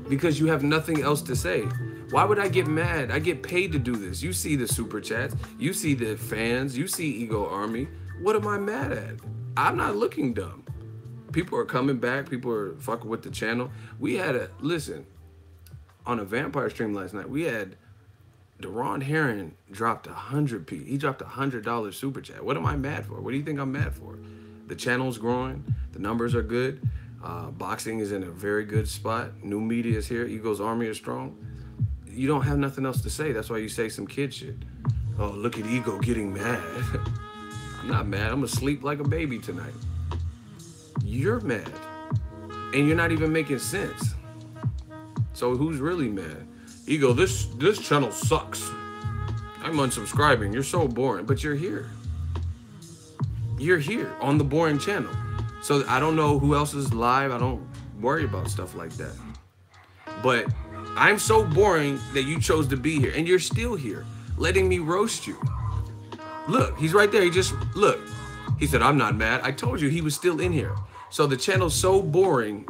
Because you have nothing else to say. Why would I get mad? I get paid to do this. You see the super chats. You see the fans. You see Ego Army. What am I mad at? I'm not looking dumb. People are coming back. People are fucking with the channel. We had a, listen, on a vampire stream last night, we had Hearn dropped 100p. He dropped $100 super chat. What am I mad for? What do you think I'm mad for? The channel's growing. The numbers are good. Boxing is in a very good spot. New media is here. Ego's Army is strong. You don't have nothing else to say. That's why you say some kid shit. Oh, look at Ego getting mad. I'm not mad. I'm asleep like a baby tonight. You're mad. And you're not even making sense. So who's really mad? Ego, this channel sucks. I'm unsubscribing. You're so boring. But you're here. You're here on the boring channel. So I don't know who else is live. I don't worry about stuff like that. But I'm so boring that you chose to be here. And you're still here, letting me roast you. Look, he's right there. He just, look. He said, I'm not mad. I told you he was still in here. So the channel's so boring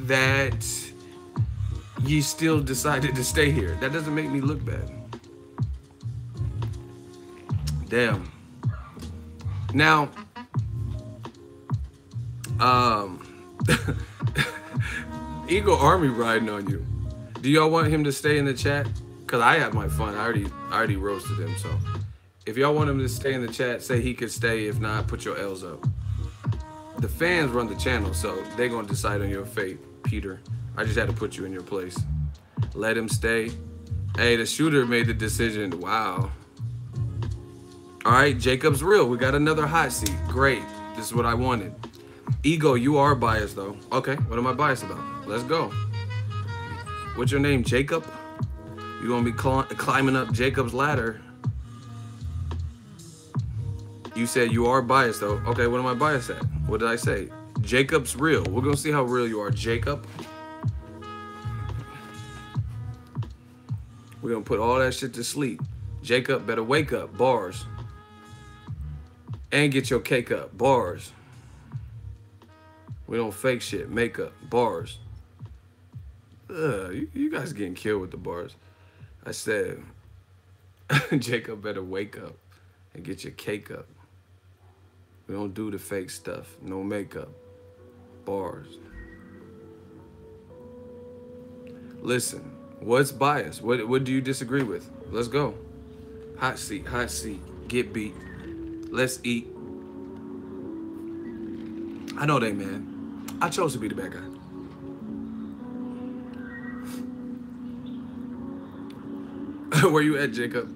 that you still decided to stay here. That doesn't make me look bad. Damn. Now, Ego Army riding on you. Do y'all want him to stay in the chat? Cause I had my fun. I already roasted him. So if y'all want him to stay in the chat, say he could stay. If not, put your L's up. The fans run the channel, so they're gonna decide on your fate, Peter. I just had to put you in your place. Let him stay. Hey, the shooter made the decision. Wow. All right, Jacob's real. We got another hot seat. Great. This is what I wanted. Ego, you are biased though. Okay, what am I biased about? Let's go. What's your name, Jacob? You gonna be climbing up Jacob's ladder. You said you are biased though. Okay, what am I biased at? What did I say? Jacob's real. We're gonna see how real you are, Jacob. We're gonna put all that shit to sleep. Jacob better wake up, bars. And get your cake up, bars. We don't fake shit, makeup, bars. You guys getting killed with the bars. I said, Jacob better wake up and get your cake up. We don't do the fake stuff, no makeup, bars. Listen, what's bias? What do you disagree with? Let's go. Hot seat, get beat. Let's eat. I know they, man. I chose to be the bad guy. Where you at, Jacob?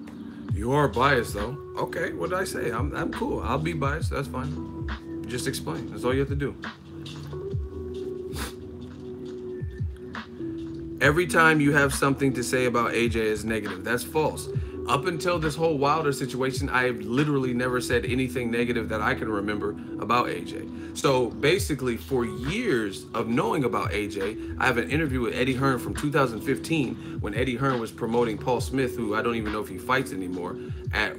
You are biased, though. Okay, what did I say? I'm cool. I'll be biased. That's fine. Just explain. That's all you have to do. Every time you have something to say about AJ is negative. That's false. Up until this whole Wilder situation, I've literally never said anything negative that I can remember about AJ. So basically, for years of knowing about AJ, I have an interview with Eddie Hearn from 2015 when Eddie Hearn was promoting Paul Smith, who I don't even know if he fights anymore,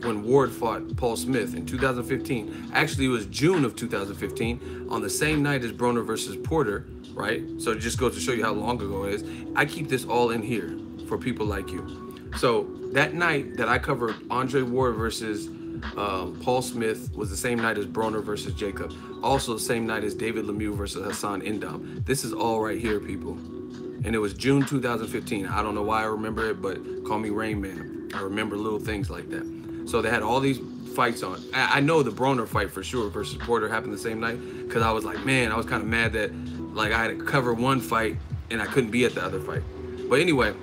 when Ward fought Paul Smith in 2015. Actually, it was June of 2015, on the same night as Broner versus Porter, right? So it just goes to show you how long ago it is. I keep this all in here for people like you. So that night that I covered Andre Ward versus Paul Smith was the same night as Broner versus Jacob. Also the same night as David Lemieux versus Hassan Indam. This is all right here, people. And it was June 2015. I don't know why I remember it, but call me Rain Man. I remember little things like that. So they had all these fights on. I know the Broner fight for sure versus Porter happened the same night, because I was like, man, I was kind of mad that like I had to cover one fight and I couldn't be at the other fight. But anyway,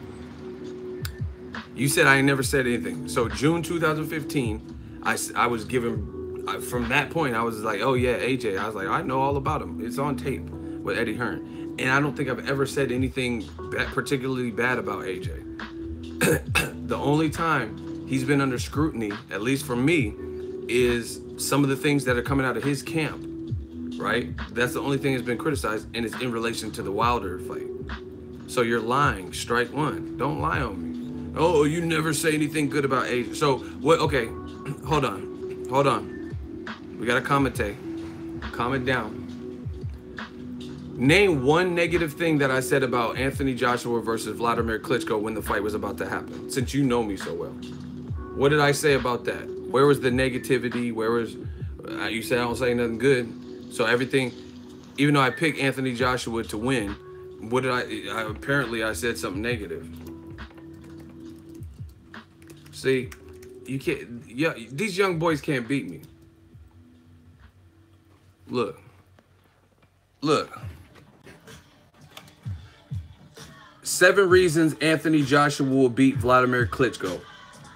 you said I never said anything. So June 2015, I was given, from that point, I was like, oh yeah, AJ. I was like, I know all about him. It's on tape with Eddie Hearn. And I don't think I've ever said anything particularly bad about AJ. The only time he's been under scrutiny, at least for me, is some of the things that are coming out of his camp, right? That's the only thing that's been criticized, and it's in relation to the Wilder fight. So you're lying, strike one. Don't lie on me. Oh, you never say anything good about AJ. So what? Okay, hold on. We gotta commentate. Calm it down. Name one negative thing that I said about Anthony Joshua versus Vladimir Klitschko when the fight was about to happen, since you know me so well. What did I say about that? Where was the negativity? Where was, you said I don't say nothing good. So everything, even though I picked Anthony Joshua to win, what did I apparently I said something negative. See, you can't, yeah, these young boys can't beat me. Look. 7 reasons Anthony Joshua will beat Vladimir Klitschko.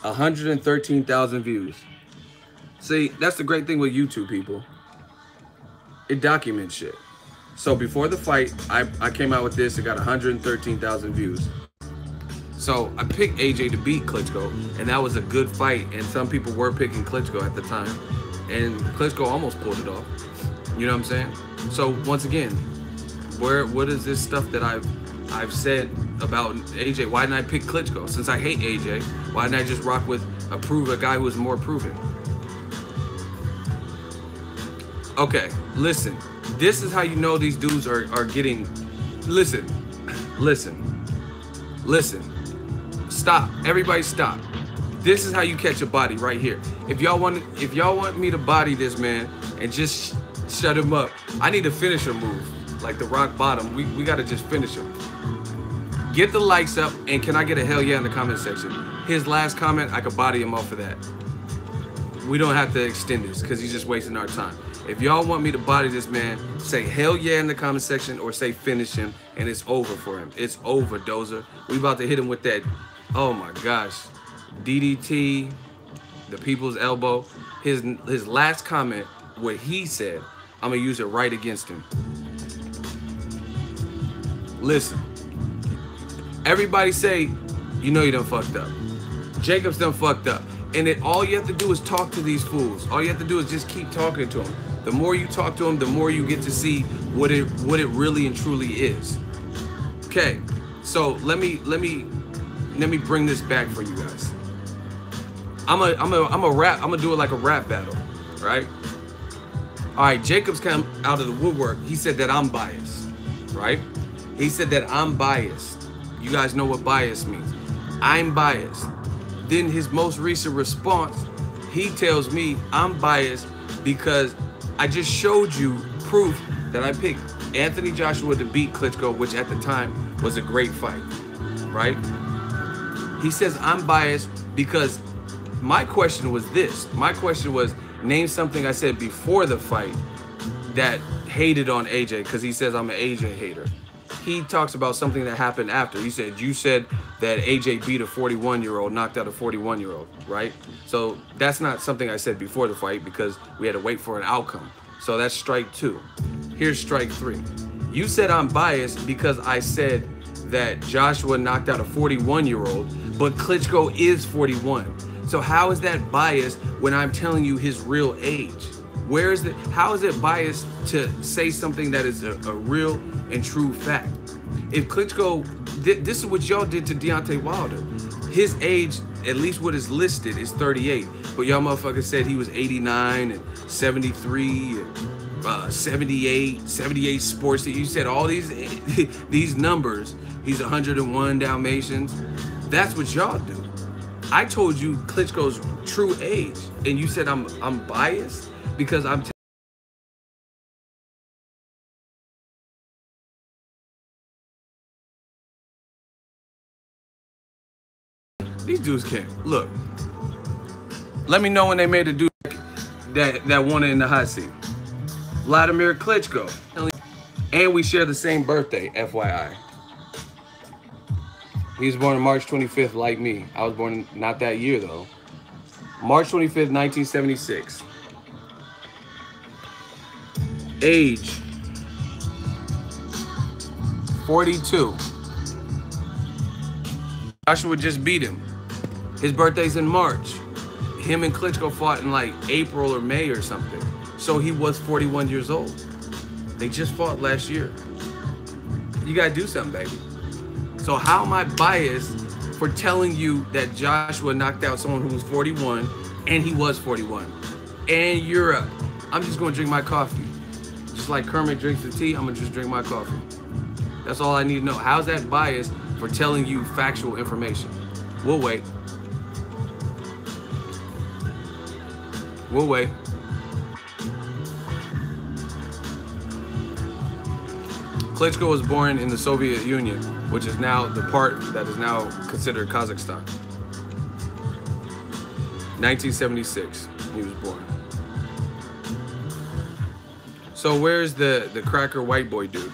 113,000 views. See, that's the great thing with YouTube, people. It documents shit. So before the fight, I came out with this. It got 113,000 views. So I picked AJ to beat Klitschko, and that was a good fight. And some people were picking Klitschko at the time, and Klitschko almost pulled it off. You know what I'm saying? So once again, what is this stuff that I've said about AJ? Why didn't I pick Klitschko? Since I hate AJ, why didn't I just rock with a guy who was more proven? Okay, listen. This is how you know these dudes are getting. Listen. Stop. Everybody stop. This is how you catch a body right here. If y'all want me to body this man and just shut him up, I need a finisher move. Like the rock bottom. We gotta just finish him. Get the likes up, and can I get a hell yeah in the comment section? His last comment, I could body him off of that. We don't have to extend this because he's just wasting our time. If y'all want me to body this man, say hell yeah in the comment section or say finish him, and it's over for him. It's over, Dozer. We about to hit him with that, oh my gosh, DDT, the people's elbow. His last comment, what he said, I'm gonna use it right against him. Listen, everybody say, you know you done fucked up. Jacob's done fucked up. And all you have to do is talk to these fools. All you have to do is just keep talking to them. The more you talk to them, the more you get to see what it really and truly is. Okay, so let me bring this back for you guys. I'm gonna do it like a rap battle, right? All right, Jacob's come out of the woodwork. He said that I'm biased, right? He said that I'm biased. You guys know what bias means. I'm biased. Then his most recent response, he tells me I'm biased because I just showed you proof that I picked Anthony Joshua to beat Klitschko, which at the time was a great fight, right? He says I'm biased because my question was this. My question was, name something I said before the fight that hated on AJ, because he says I'm an AJ hater. He talks about something that happened after. He said, you said that AJ beat a 41-year-old, knocked out a 41-year-old, right? So that's not something I said before the fight because we had to wait for an outcome. So that's strike 2. Here's strike 3. You said I'm biased because I said that Joshua knocked out a 41-year-old, but Klitschko is 41. So how is that biased when I'm telling you his real age? Where is it? How is it biased to say something that is a real and true fact? If Klitschko, this is what y'all did to Deontay Wilder. His age, at least what is listed, is 38. But y'all motherfuckers said he was 89 and 73 and 78 sports. You said all these numbers. He's 101 Dalmatians. That's what y'all do. I told you Klitschko's true age, and you said I'm biased because I'm. These dudes can't look. Let me know when they made a dude that won it in the hot seat. Vladimir Klitschko, and we share the same birthday, FYI. He was born on March 25th, like me. I was born not that year though. March 25th, 1976. Age 42. Joshua just beat him. His birthday's in March. Him and Klitschko fought in like April or May or something. So he was 41 years old. They just fought last year. You gotta do something, baby. So how am I biased for telling you that Joshua knocked out someone who was 41 and he was 41? And you're up. I'm just gonna drink my coffee. Just like Kermit drinks the tea, I'm gonna just drink my coffee. That's all I need to know. How's that biased for telling you factual information? We'll wait. We'll wait. Klitschko was born in the Soviet Union, which is now the part that is now considered Kazakhstan. 1976, he was born. So where's the cracker white boy dude?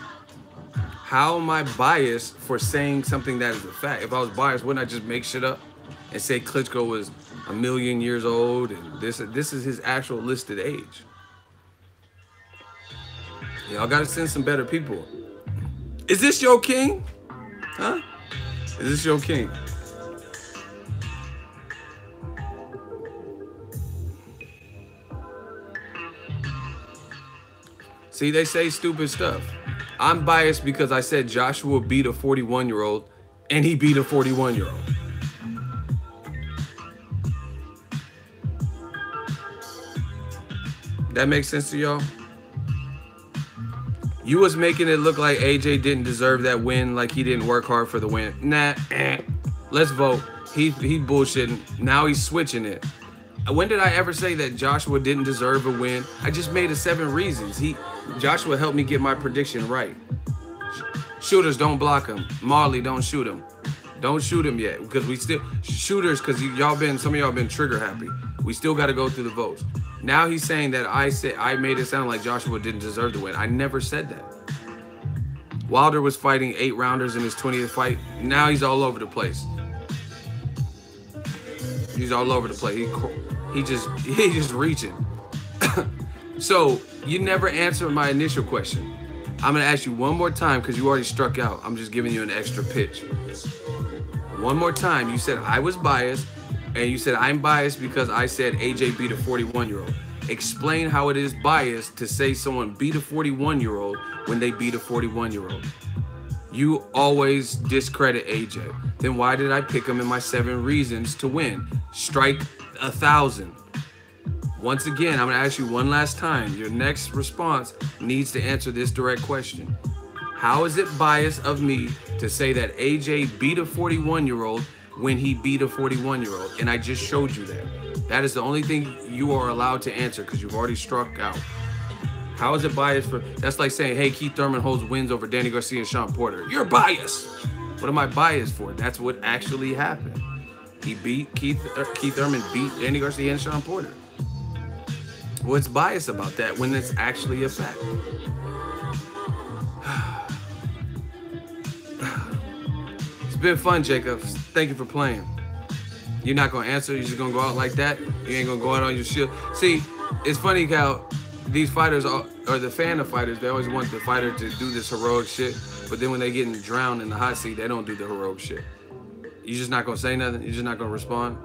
How am I biased for saying something that is a fact? If I was biased, wouldn't I just make shit up and say Klitschko was 1,000,000 years old and this is his actual listed age? Y'all gotta send some better people. Is this your king? Huh? Is this your king? See, they say stupid stuff. I'm biased because I said Joshua beat a 41-year-old and he beat a 41-year-old. That makes sense to y'all? You was making it look like AJ didn't deserve that win, like he didn't work hard for the win. Nah, let's vote. He bullshitting. Now he's switching it. When did I ever say that Joshua didn't deserve a win? I just made 7 reasons. Joshua helped me get my prediction right. Shooters, don't block him. Marley, don't shoot him. Don't shoot him yet, because we still shooters, because some of y'all been trigger happy. We still got to go through the votes. Now he's saying that I made it sound like Joshua didn't deserve to win. I never said that. Wilder was fighting 8-rounders in his 20th fight. Now he's all over the place. He's all over the place. He just reaching. So you never answered my initial question. I'm gonna ask you one more time because you already struck out. I'm just giving you an extra pitch. One more time. You said I was biased. And you said, I'm biased because I said AJ beat a 41-year-old. Explain how it is biased to say someone beat a 41-year-old when they beat a 41-year-old. You always discredit AJ. Then why did I pick him in my 7 reasons to win? Strike 1,000. Once again, I'm going to ask you one last time. Your next response needs to answer this direct question. How is it biased of me to say that AJ beat a 41-year-old when he beat a 41-year-old? And I just showed you that. That is the only thing you are allowed to answer because you've already struck out. How is it biased for? That's like saying, hey, Keith Thurman holds wins over Danny Garcia and Sean Porter. You're biased. What am I biased for? That's what actually happened. He beat Keith Thurman beat Danny Garcia and Sean Porter. What's biased about that when it's actually a fact? It's been fun, Jacob. Thank you for playing. You're not gonna answer. You're just gonna go out like that. You ain't gonna go out on your shield. See, it's funny how these fighters or the fan of fighters, they always want the fighter to do this heroic shit, but then when they getting drowned in the hot seat, they don't do the heroic shit. You're just not gonna say nothing. You're just not gonna respond.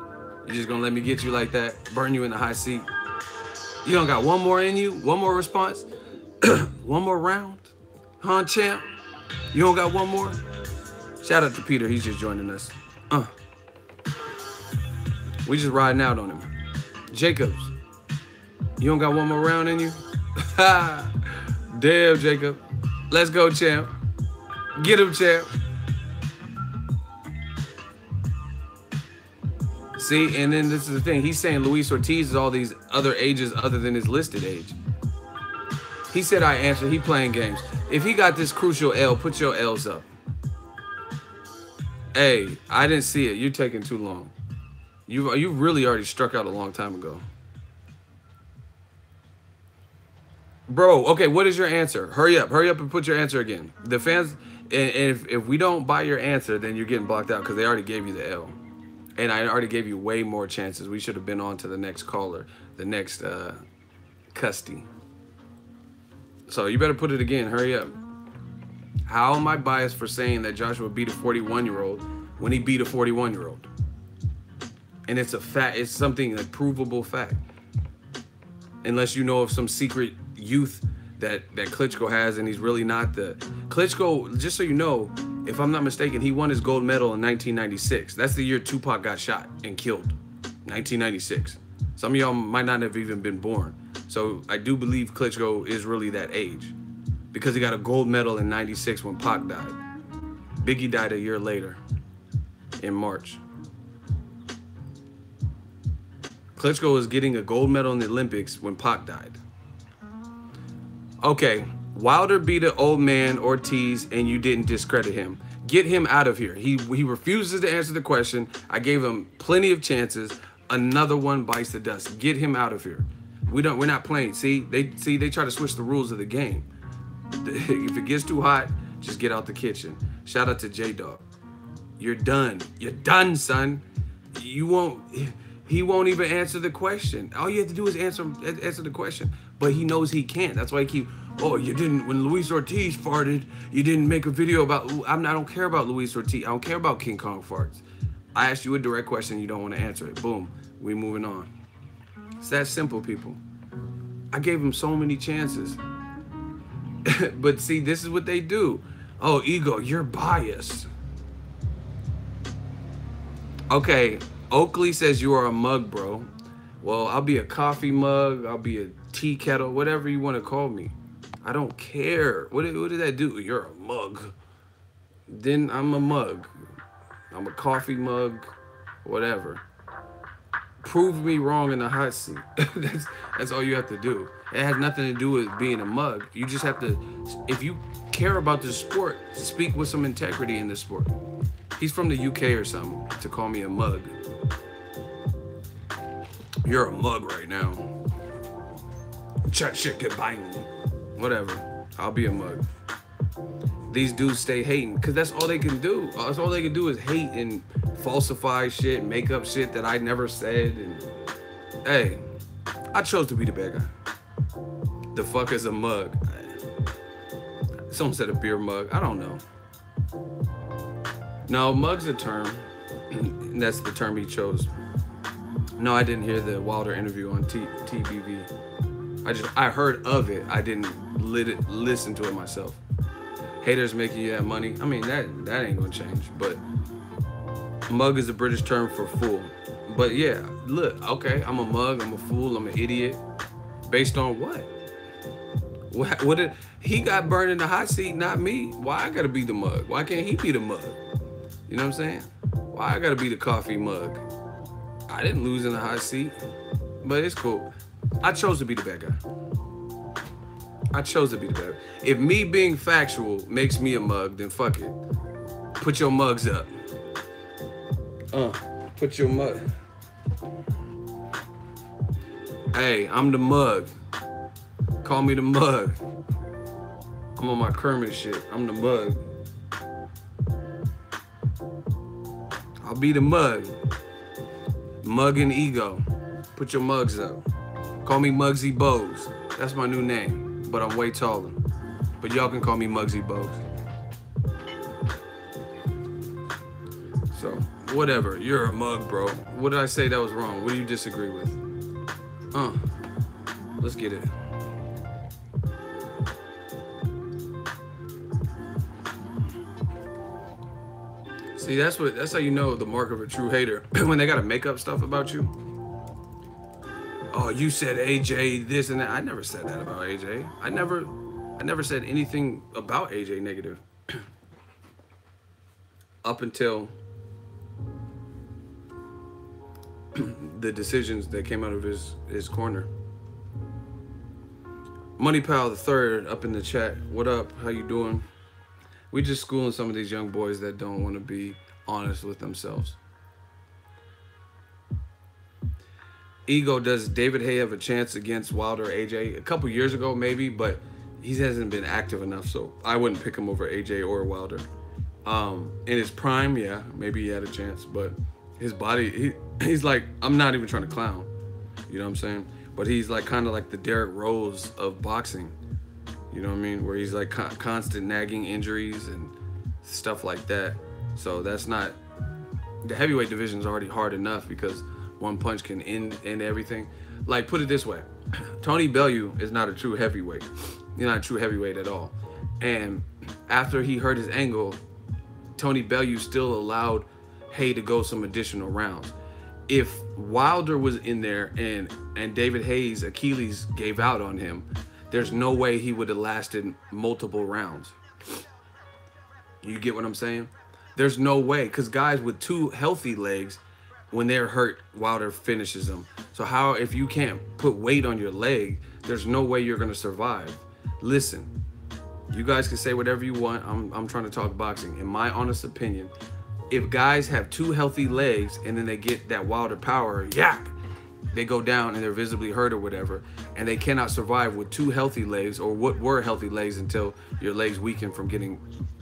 You just gonna let me get you like that? Burn you in the hot seat? You don't got one more in you? One more response? One more round? Huh, champ? You don't got one more? Shout out to Peter. He's just joining us. We just riding out on him. Jacobs, you don't got one more round in you? Damn, Jacob. Let's go, champ. Get him, champ. See, and then this is the thing. He's saying Luis Ortiz is all these other ages other than his listed age. He said I answered. He playing games. If he got this crucial L, put your L's up. Hey, I didn't see it. You're taking too long. You really already struck out a long time ago. Bro, okay, what is your answer? Hurry up and put your answer again. The fans, and if we don't buy your answer, then you're getting blocked out because they already gave you the L. And I already gave you way more chances. We should have been on to the next caller, the next Custy. So you better put it again, hurry up. How am I biased for saying that Joshua beat a 41-year-old when he beat a 41-year-old? And it's a fact, it's something, like, provable fact. Unless you know of some secret youth that Klitschko has, and he's really not the... Klitschko, just so you know, if I'm not mistaken, he won his gold medal in 1996. That's the year Tupac got shot and killed, 1996. Some of y'all might not have even been born. So I do believe Klitschko is really that age, because he got a gold medal in 96 when Pac died. Biggie died a year later, in March. Klitschko was getting a gold medal in the Olympics when Pac died. Okay, Wilder beat an old man, Ortiz, and you didn't discredit him. Get him out of here. He refuses to answer the question. I gave him plenty of chances. Another one bites the dust. Get him out of here. We're not playing. See, they try to switch the rules of the game. If it gets too hot, just get out the kitchen. Shout out to J-Dog. You're done. You're done, son. He won't even answer the question. All you have to do is answer the question. But he knows he can't. That's why he keep, oh, you didn't, when Luis Ortiz farted, you didn't make a video about, I don't care about Luis Ortiz. I don't care about King Kong farts. I asked you a direct question, you don't want to answer it. Boom, we moving on. It's that simple, people. I gave him so many chances. But see, this is what they do. Oh, ego, you're biased. Okay, Oakley says you are a mug, bro. Well, I'll be a coffee mug. I'll be a tea kettle, whatever you want to call me. I don't care. What did that do? You're a mug. Then I'm a mug. I'm a coffee mug, whatever. Prove me wrong in the hot seat. That's all you have to do. It has nothing to do with being a mug. You just have to, if you care about the sport, speak with some integrity in the sport. He's from the UK or something to call me a mug. You're a mug right now. Chat shit, get bang. Whatever. I'll be a mug. These dudes stay hating because that's all they can do. That's all they can do is hate and falsify shit, make up shit that I never said. And hey, I chose to be the bad guy. The fuck is a mug? Someone said a beer mug. I don't know. No, mug's a term. And that's the term he chose. No, I didn't hear the Wilder interview on TBV. I heard of it. I didn't listen to it myself. Haters making you that money. I mean, that ain't gonna change. But mug is a British term for fool. But yeah, look, okay, I'm a mug, I'm a fool, I'm an idiot. Based on what? What did he got burned in the hot seat, not me? Why I gotta be the mug? Why can't he be the mug? You know what I'm saying? Why I gotta be the coffee mug? I didn't lose in the hot seat, but it's cool. I chose to be the bad guy. I chose to be the bad guy. If me being factual makes me a mug, then fuck it. Put your mugs up. Put your mug. Hey, I'm the mug. Call me the mug. I'm on my Kermit shit. I'm the mug. I'll be the mug. Mug and ego. Put your mugs up. Call me Muggsy Bogues. That's my new name, but I'm way taller. But y'all can call me Muggsy Bogues. So Whatever. You're a mug, bro. What did I say that was wrong? What do you disagree with? Let's get it. See, that's how you know the mark of a true hater. When they gotta make up stuff about you. Oh, you said AJ this and that. I never said that about AJ. I never said anything about AJ negative. Up until the decisions that came out of his corner. Money Pal the third up in the chat. What up? How you doing? We just schooling some of these young boys that don't want to be honest with themselves. Ego, does David Haye have a chance against Wilder or AJ? A couple years ago, maybe, but he hasn't been active enough, so I wouldn't pick him over AJ or Wilder. In his prime, yeah, maybe he had a chance, but his body, he's like, I'm not even trying to clown, you know what I'm saying? But he's like kind of like the Derrick Rose of boxing, you know what I mean? Where he's like constant nagging injuries and stuff like that. So that's not, the heavyweight division is already hard enough because one punch can end everything. Like, put it this way, Tony Bellew is not a true heavyweight. He's not a true heavyweight at all. And after he hurt his ankle, Tony Bellew still allowed Haye to go some additional rounds. If Wilder was in there and David Haye's Achilles gave out on him, there's no way he would have lasted multiple rounds. You get what I'm saying? There's no way, because guys with two healthy legs, when they're hurt, Wilder finishes them. So how, if you can't put weight on your leg, there's no way you're gonna survive. Listen, you guys can say whatever you want. I'm trying to talk boxing. In my honest opinion, if guys have two healthy legs and then they get that Wilder power, yak, they go down and they're visibly hurt or whatever, and they cannot survive with two healthy legs, or what were healthy legs until your legs weaken from getting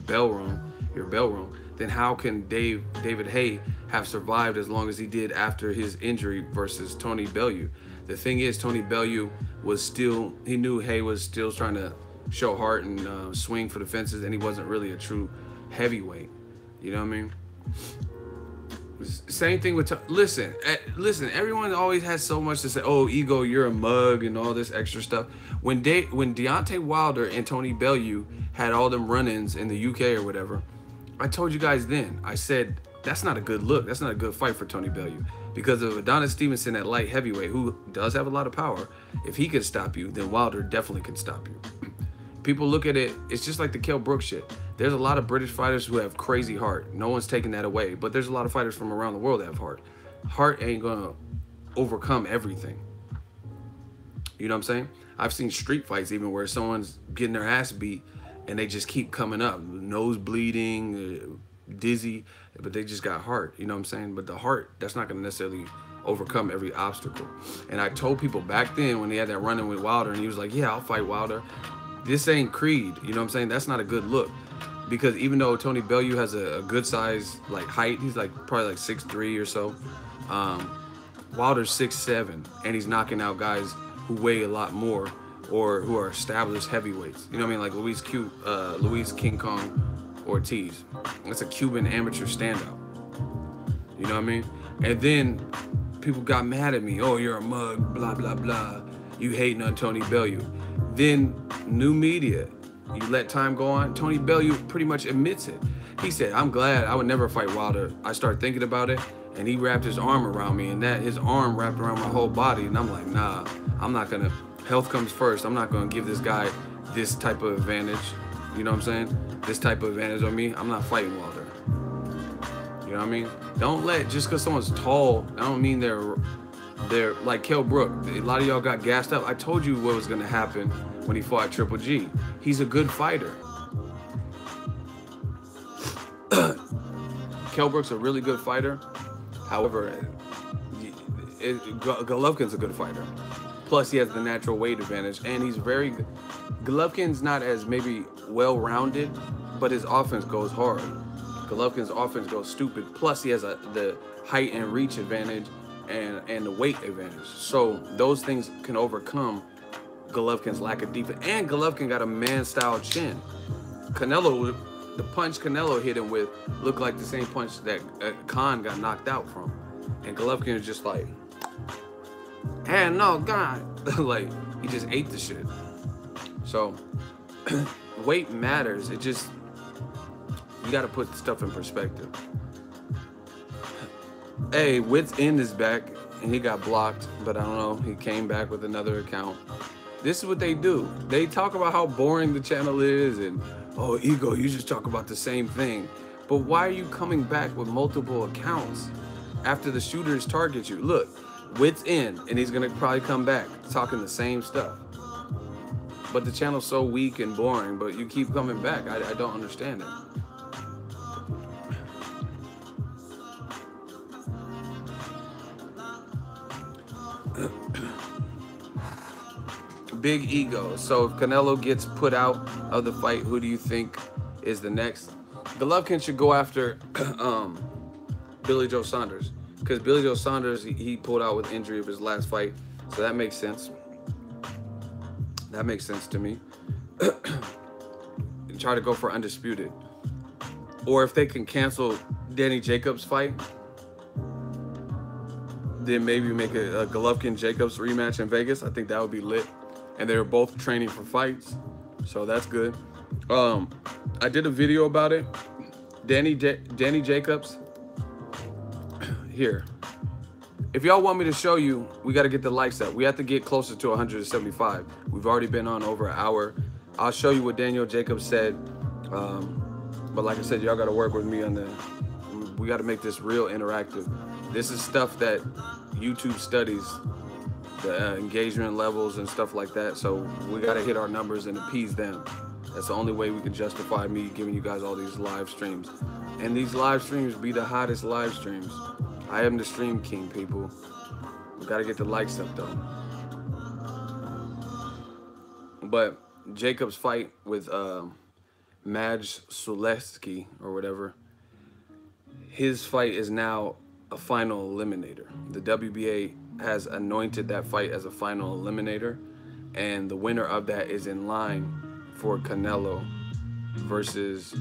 your bell rung, then how can David Haye have survived as long as he did after his injury versus Tony Bellew? The thing is, Tony Bellew was still, he knew Haye was still trying to show heart and swing for the fences, and he wasn't really a true heavyweight. You know what I mean? Same thing with, listen, everyone always has so much to say. Oh, Ego, you're a mug and all this extra stuff. When Deontay Wilder and Tony Bellew had all them run-ins in the UK or whatever, I told you guys then, I said, that's not a good look. That's not a good fight for Tony Bellew. Because of Adonis Stevenson at light heavyweight, who does have a lot of power, if he could stop you, then Wilder definitely can stop you. People look at it, it's just like the Kell Brook shit. There's a lot of British fighters who have crazy heart. No one's taking that away. But there's a lot of fighters from around the world that have heart. Heart ain't gonna overcome everything. You know what I'm saying? I've seen street fights even where someone's getting their ass beat and they just keep coming up. Nose bleeding, dizzy, but they just got heart. You know what I'm saying? But the heart, that's not gonna necessarily overcome every obstacle. And I told people back then when they had that run-in with Wilder and he was like, yeah, I'll fight Wilder. This ain't Creed, you know what I'm saying? That's not a good look. Because even though Tony Bellew has a good size, like height, he's like probably like 6'3" or so. Wilder's 6'7", and he's knocking out guys who weigh a lot more or who are established heavyweights. You know what I mean? Like Luis King Kong Ortiz. That's a Cuban amateur standout. You know what I mean? And then people got mad at me. Oh, you're a mug, blah, blah, blah. You hating on Tony Bellew. Then new media, you let time go on, Tony Bellew pretty much admits it. He said, I'm glad, I would never fight Wilder. I started thinking about it, and he wrapped his arm around me, and his arm wrapped around my whole body, and I'm like, nah, I'm not gonna, health comes first. I'm not gonna give this guy this type of advantage, you know what I'm saying? This type of advantage on me, I'm not fighting Wilder. You know what I mean? Don't let, just because someone's tall, I don't mean they're like Kell Brook. A lot of y'all got gassed up. I told you what was gonna happen when he fought Triple G. He's a good fighter. Kell Brook's a really good fighter. However, Golovkin's a good fighter. Plus, he has the natural weight advantage, and he's very good. Golovkin's not as maybe well-rounded, but his offense goes hard. Golovkin's offense goes stupid. Plus, he has the height and reach advantage and the weight advantage. So those things can overcome Golovkin's lack of defense. And Golovkin got a man-style chin. Canelo the punch Canelo hit him with looked like the same punch that Khan got knocked out from. And Golovkin is just like, hey, no, God. Like, he just ate the shit. So, weight matters. It just, you got to put stuff in perspective. Hey, Wits End is back, and he got blocked, but I don't know. He came back with another account. This is what they do. They talk about how boring the channel is, and, oh, Ego, you just talk about the same thing. But why are you coming back with multiple accounts after the shooters target you? Look, Wits End, and he's going to probably come back talking the same stuff. But the channel's so weak and boring, but you keep coming back. I don't understand it. Big ego. So if Canelo gets put out of the fight, who do you think is the next? Golovkin should go after Billy Joe Saunders, because Billy Joe Saunders, he pulled out with injury of his last fight, so that makes sense. That makes sense to me. Try to go for undisputed. Or if they can cancel Danny Jacobs' fight, then maybe make a Golovkin-Jacobs rematch in Vegas. I think that would be lit. And they're both training for fights, so that's good. I did a video about it. Danny Jacobs. Here. If y'all want me to show you, we got to get the likes up. We have to get closer to 175. We've already been on over an hour. I'll show you what Daniel Jacobs said. But like I said, y'all got to work with me on the. We got to make this real interactive. This is stuff that YouTube studies, the engagement levels and stuff like that. So we got to hit our numbers and appease them. That's the only way we can justify me giving you guys all these live streams. And these live streams be the hottest live streams. I am the stream king, people. We got to get the likes up, though. But Jacob's fight with Maj Sulewski or whatever, his fight is now a final eliminator. The WBA has anointed that fight as a final eliminator, and the winner of that is in line for Canelo versus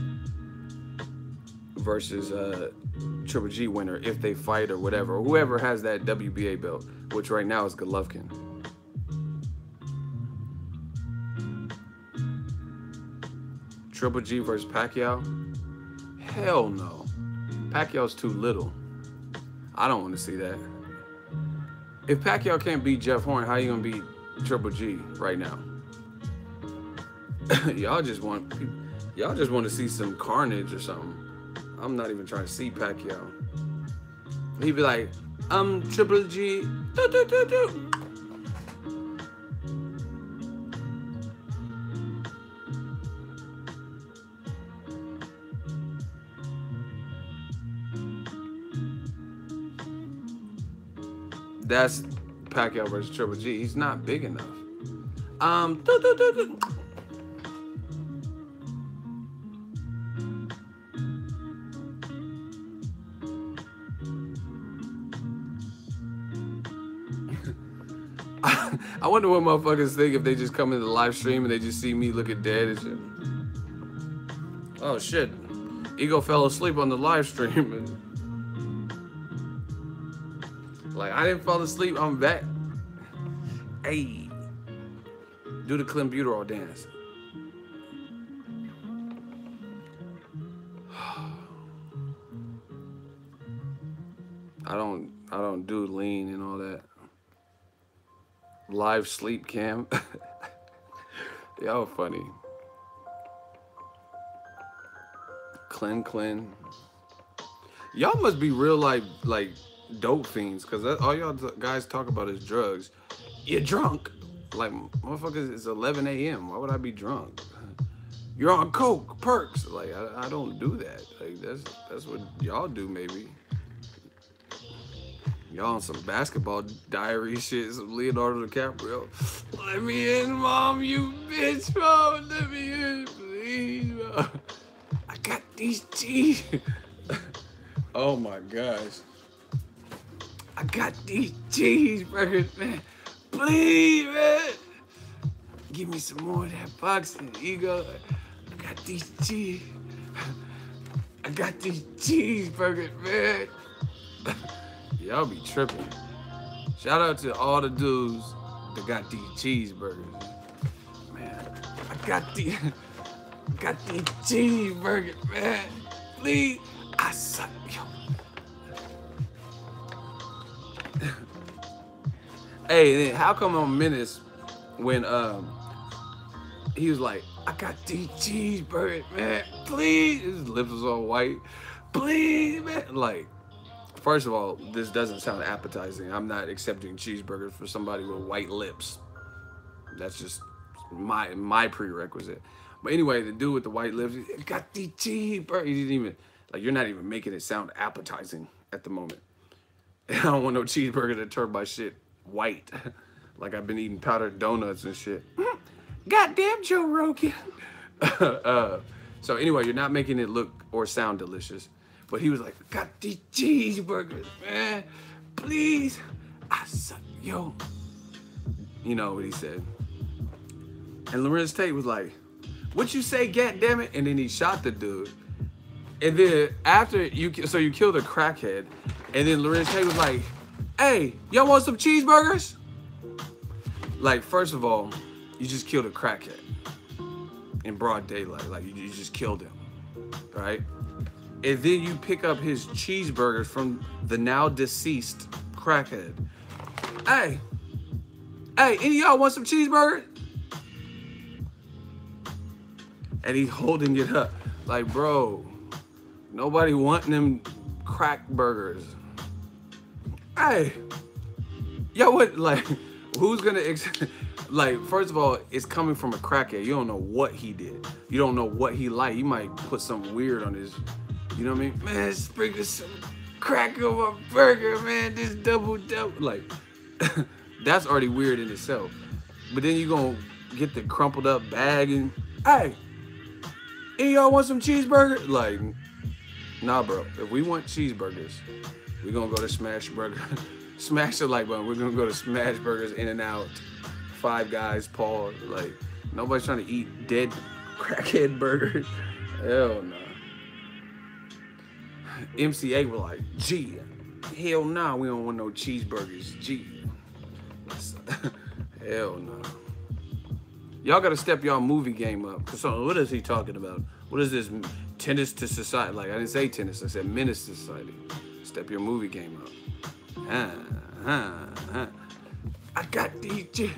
Triple G winner if they fight or whatever, or whoever has that WBA belt, which right now is Golovkin. Triple G versus Pacquiao? Hell no. Pacquiao's too little. I don't want to see that. If Pacquiao can't beat Jeff Hearn, how you gonna beat Triple G right now? Y'all just want to see some carnage or something. I'm not even trying to see Pacquiao. He'd be like, Triple G, do. That's Pacquiao versus Triple G. He's not big enough. I wonder what motherfuckers think if they just come into the live stream and they just see me looking dead and shit. Oh shit. Ego fell asleep on the live stream. Like, I didn't fall asleep, I'm back. Hey. Do the clenbuterol dance. I don't do lean and all that. Live sleep cam. Y'all funny. Clen. Y'all must be real like dope fiends, because all y'all guys talk about is drugs. You're drunk. Like, motherfuckers, it's 11 a.m. Why would I be drunk? You're on coke, perks. Like, I don't do that. Like, that's what y'all do, maybe. Y'all on some basketball diary shit, some Leonardo DiCaprio. Let me in, mom, you bitch, mom. Let me in, please, mom. I got these teeth. Oh my gosh. I got these cheeseburgers, man. Please, man. Give me some more of that boxing, Ego. I got these cheese. I got these cheeseburgers, man. Y'all be tripping. Shout out to all the dudes that got these cheeseburgers. Man, I got these cheeseburgers, man. Please, I suck, yo. Hey, then how come on Menace when he was like, I got these cheeseburgers, man. Please, his lips was all white. Please, man. Like, first of all, this doesn't sound appetizing. I'm not accepting cheeseburgers for somebody with white lips. That's just my prerequisite. But anyway, the dude with the white lips, he got these cheeseburgers. He didn't even, like, you're not even making it sound appetizing at the moment. And I don't want no cheeseburger to turn my shit white. Like I've been eating powdered donuts and shit. Goddamn Joe Rogan. So anyway, you're not making it look or sound delicious. But he was like, got these cheeseburgers, man. Please. I suck, yo. You know what he said. And Lorenz Tate was like, what you say, goddammit? And then he shot the dude. And then after you killed a crackhead. And then Lorenz Tate was like, hey, y'all want some cheeseburgers? Like, first of all, you just killed a crackhead in broad daylight. Like, you just killed him, right? And then you pick up his cheeseburgers from the now deceased crackhead. Hey, any of y'all want some cheeseburgers? And he's holding it up. Like, bro, nobody wanting them crack burgers. Hey, yo, what, like, who's gonna, like, first of all, it's coming from a crackhead. You don't know what he did. You don't know what he liked. He might put something weird on his, you know what I mean? Man, sprinkle some crack on my burger, man, this double. Like, that's already weird in itself. But then you gonna get the crumpled up bag and, hey, any y'all want some cheeseburger? Like, nah, bro, if we want cheeseburgers, we're gonna go to Smash Burger. Smash the like button. We're gonna go to Smash Burgers, In-N-Out, Five Guys, Paul. Like, nobody's trying to eat dead crackhead burgers. Hell no. MCA were like, gee, hell no, we don't want no cheeseburgers. Gee. Hell no. Y'all gotta step y'all movie game up. Cause what is he talking about? What is this tennis to society? Like, I didn't say tennis, I said menace to society. Step your movie game up. I got DJ.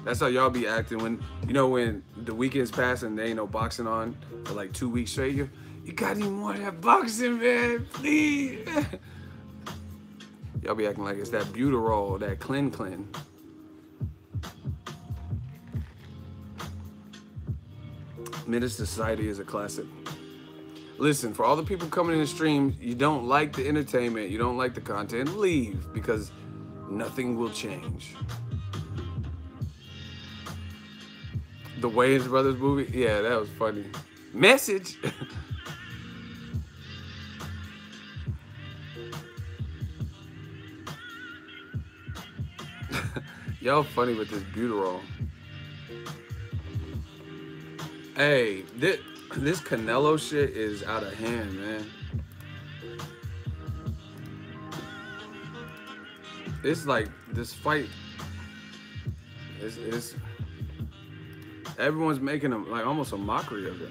That's how y'all be acting when, you know, when the weekends pass and there ain't no boxing on for like 2 weeks straight. You got any more of that boxing, man? Please. Y'all be acting like it's that Buterol, that Clean. Menace to Society is a classic. Listen, for all the people coming in the stream, you don't like the entertainment, you don't like the content, leave, because nothing will change. The Wayans Brothers movie? Yeah, that was funny. Message! Y'all funny with this Buterol. Hey, this Canelo shit is out of hand, man. It's like this fight. It's everyone's making like almost a mockery of it.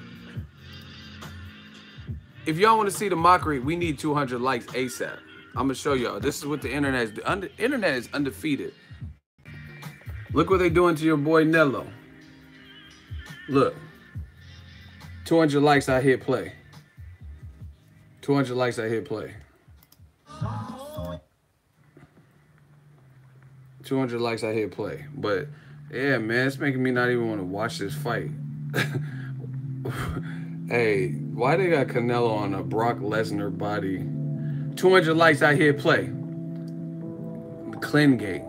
If y'all want to see the mockery, we need 200 likes ASAP. I'm gonna show y'all. This is what the internet is. Internet is undefeated. Look what they doing to your boy Nello. Look. 200 likes, I hit play. 200 likes, I hit play. 200 likes, I hit play. But yeah, man, it's making me not even want to watch this fight. Hey, why they got Canelo on a Brock Lesnar body? 200 likes, I hit play. Clingate.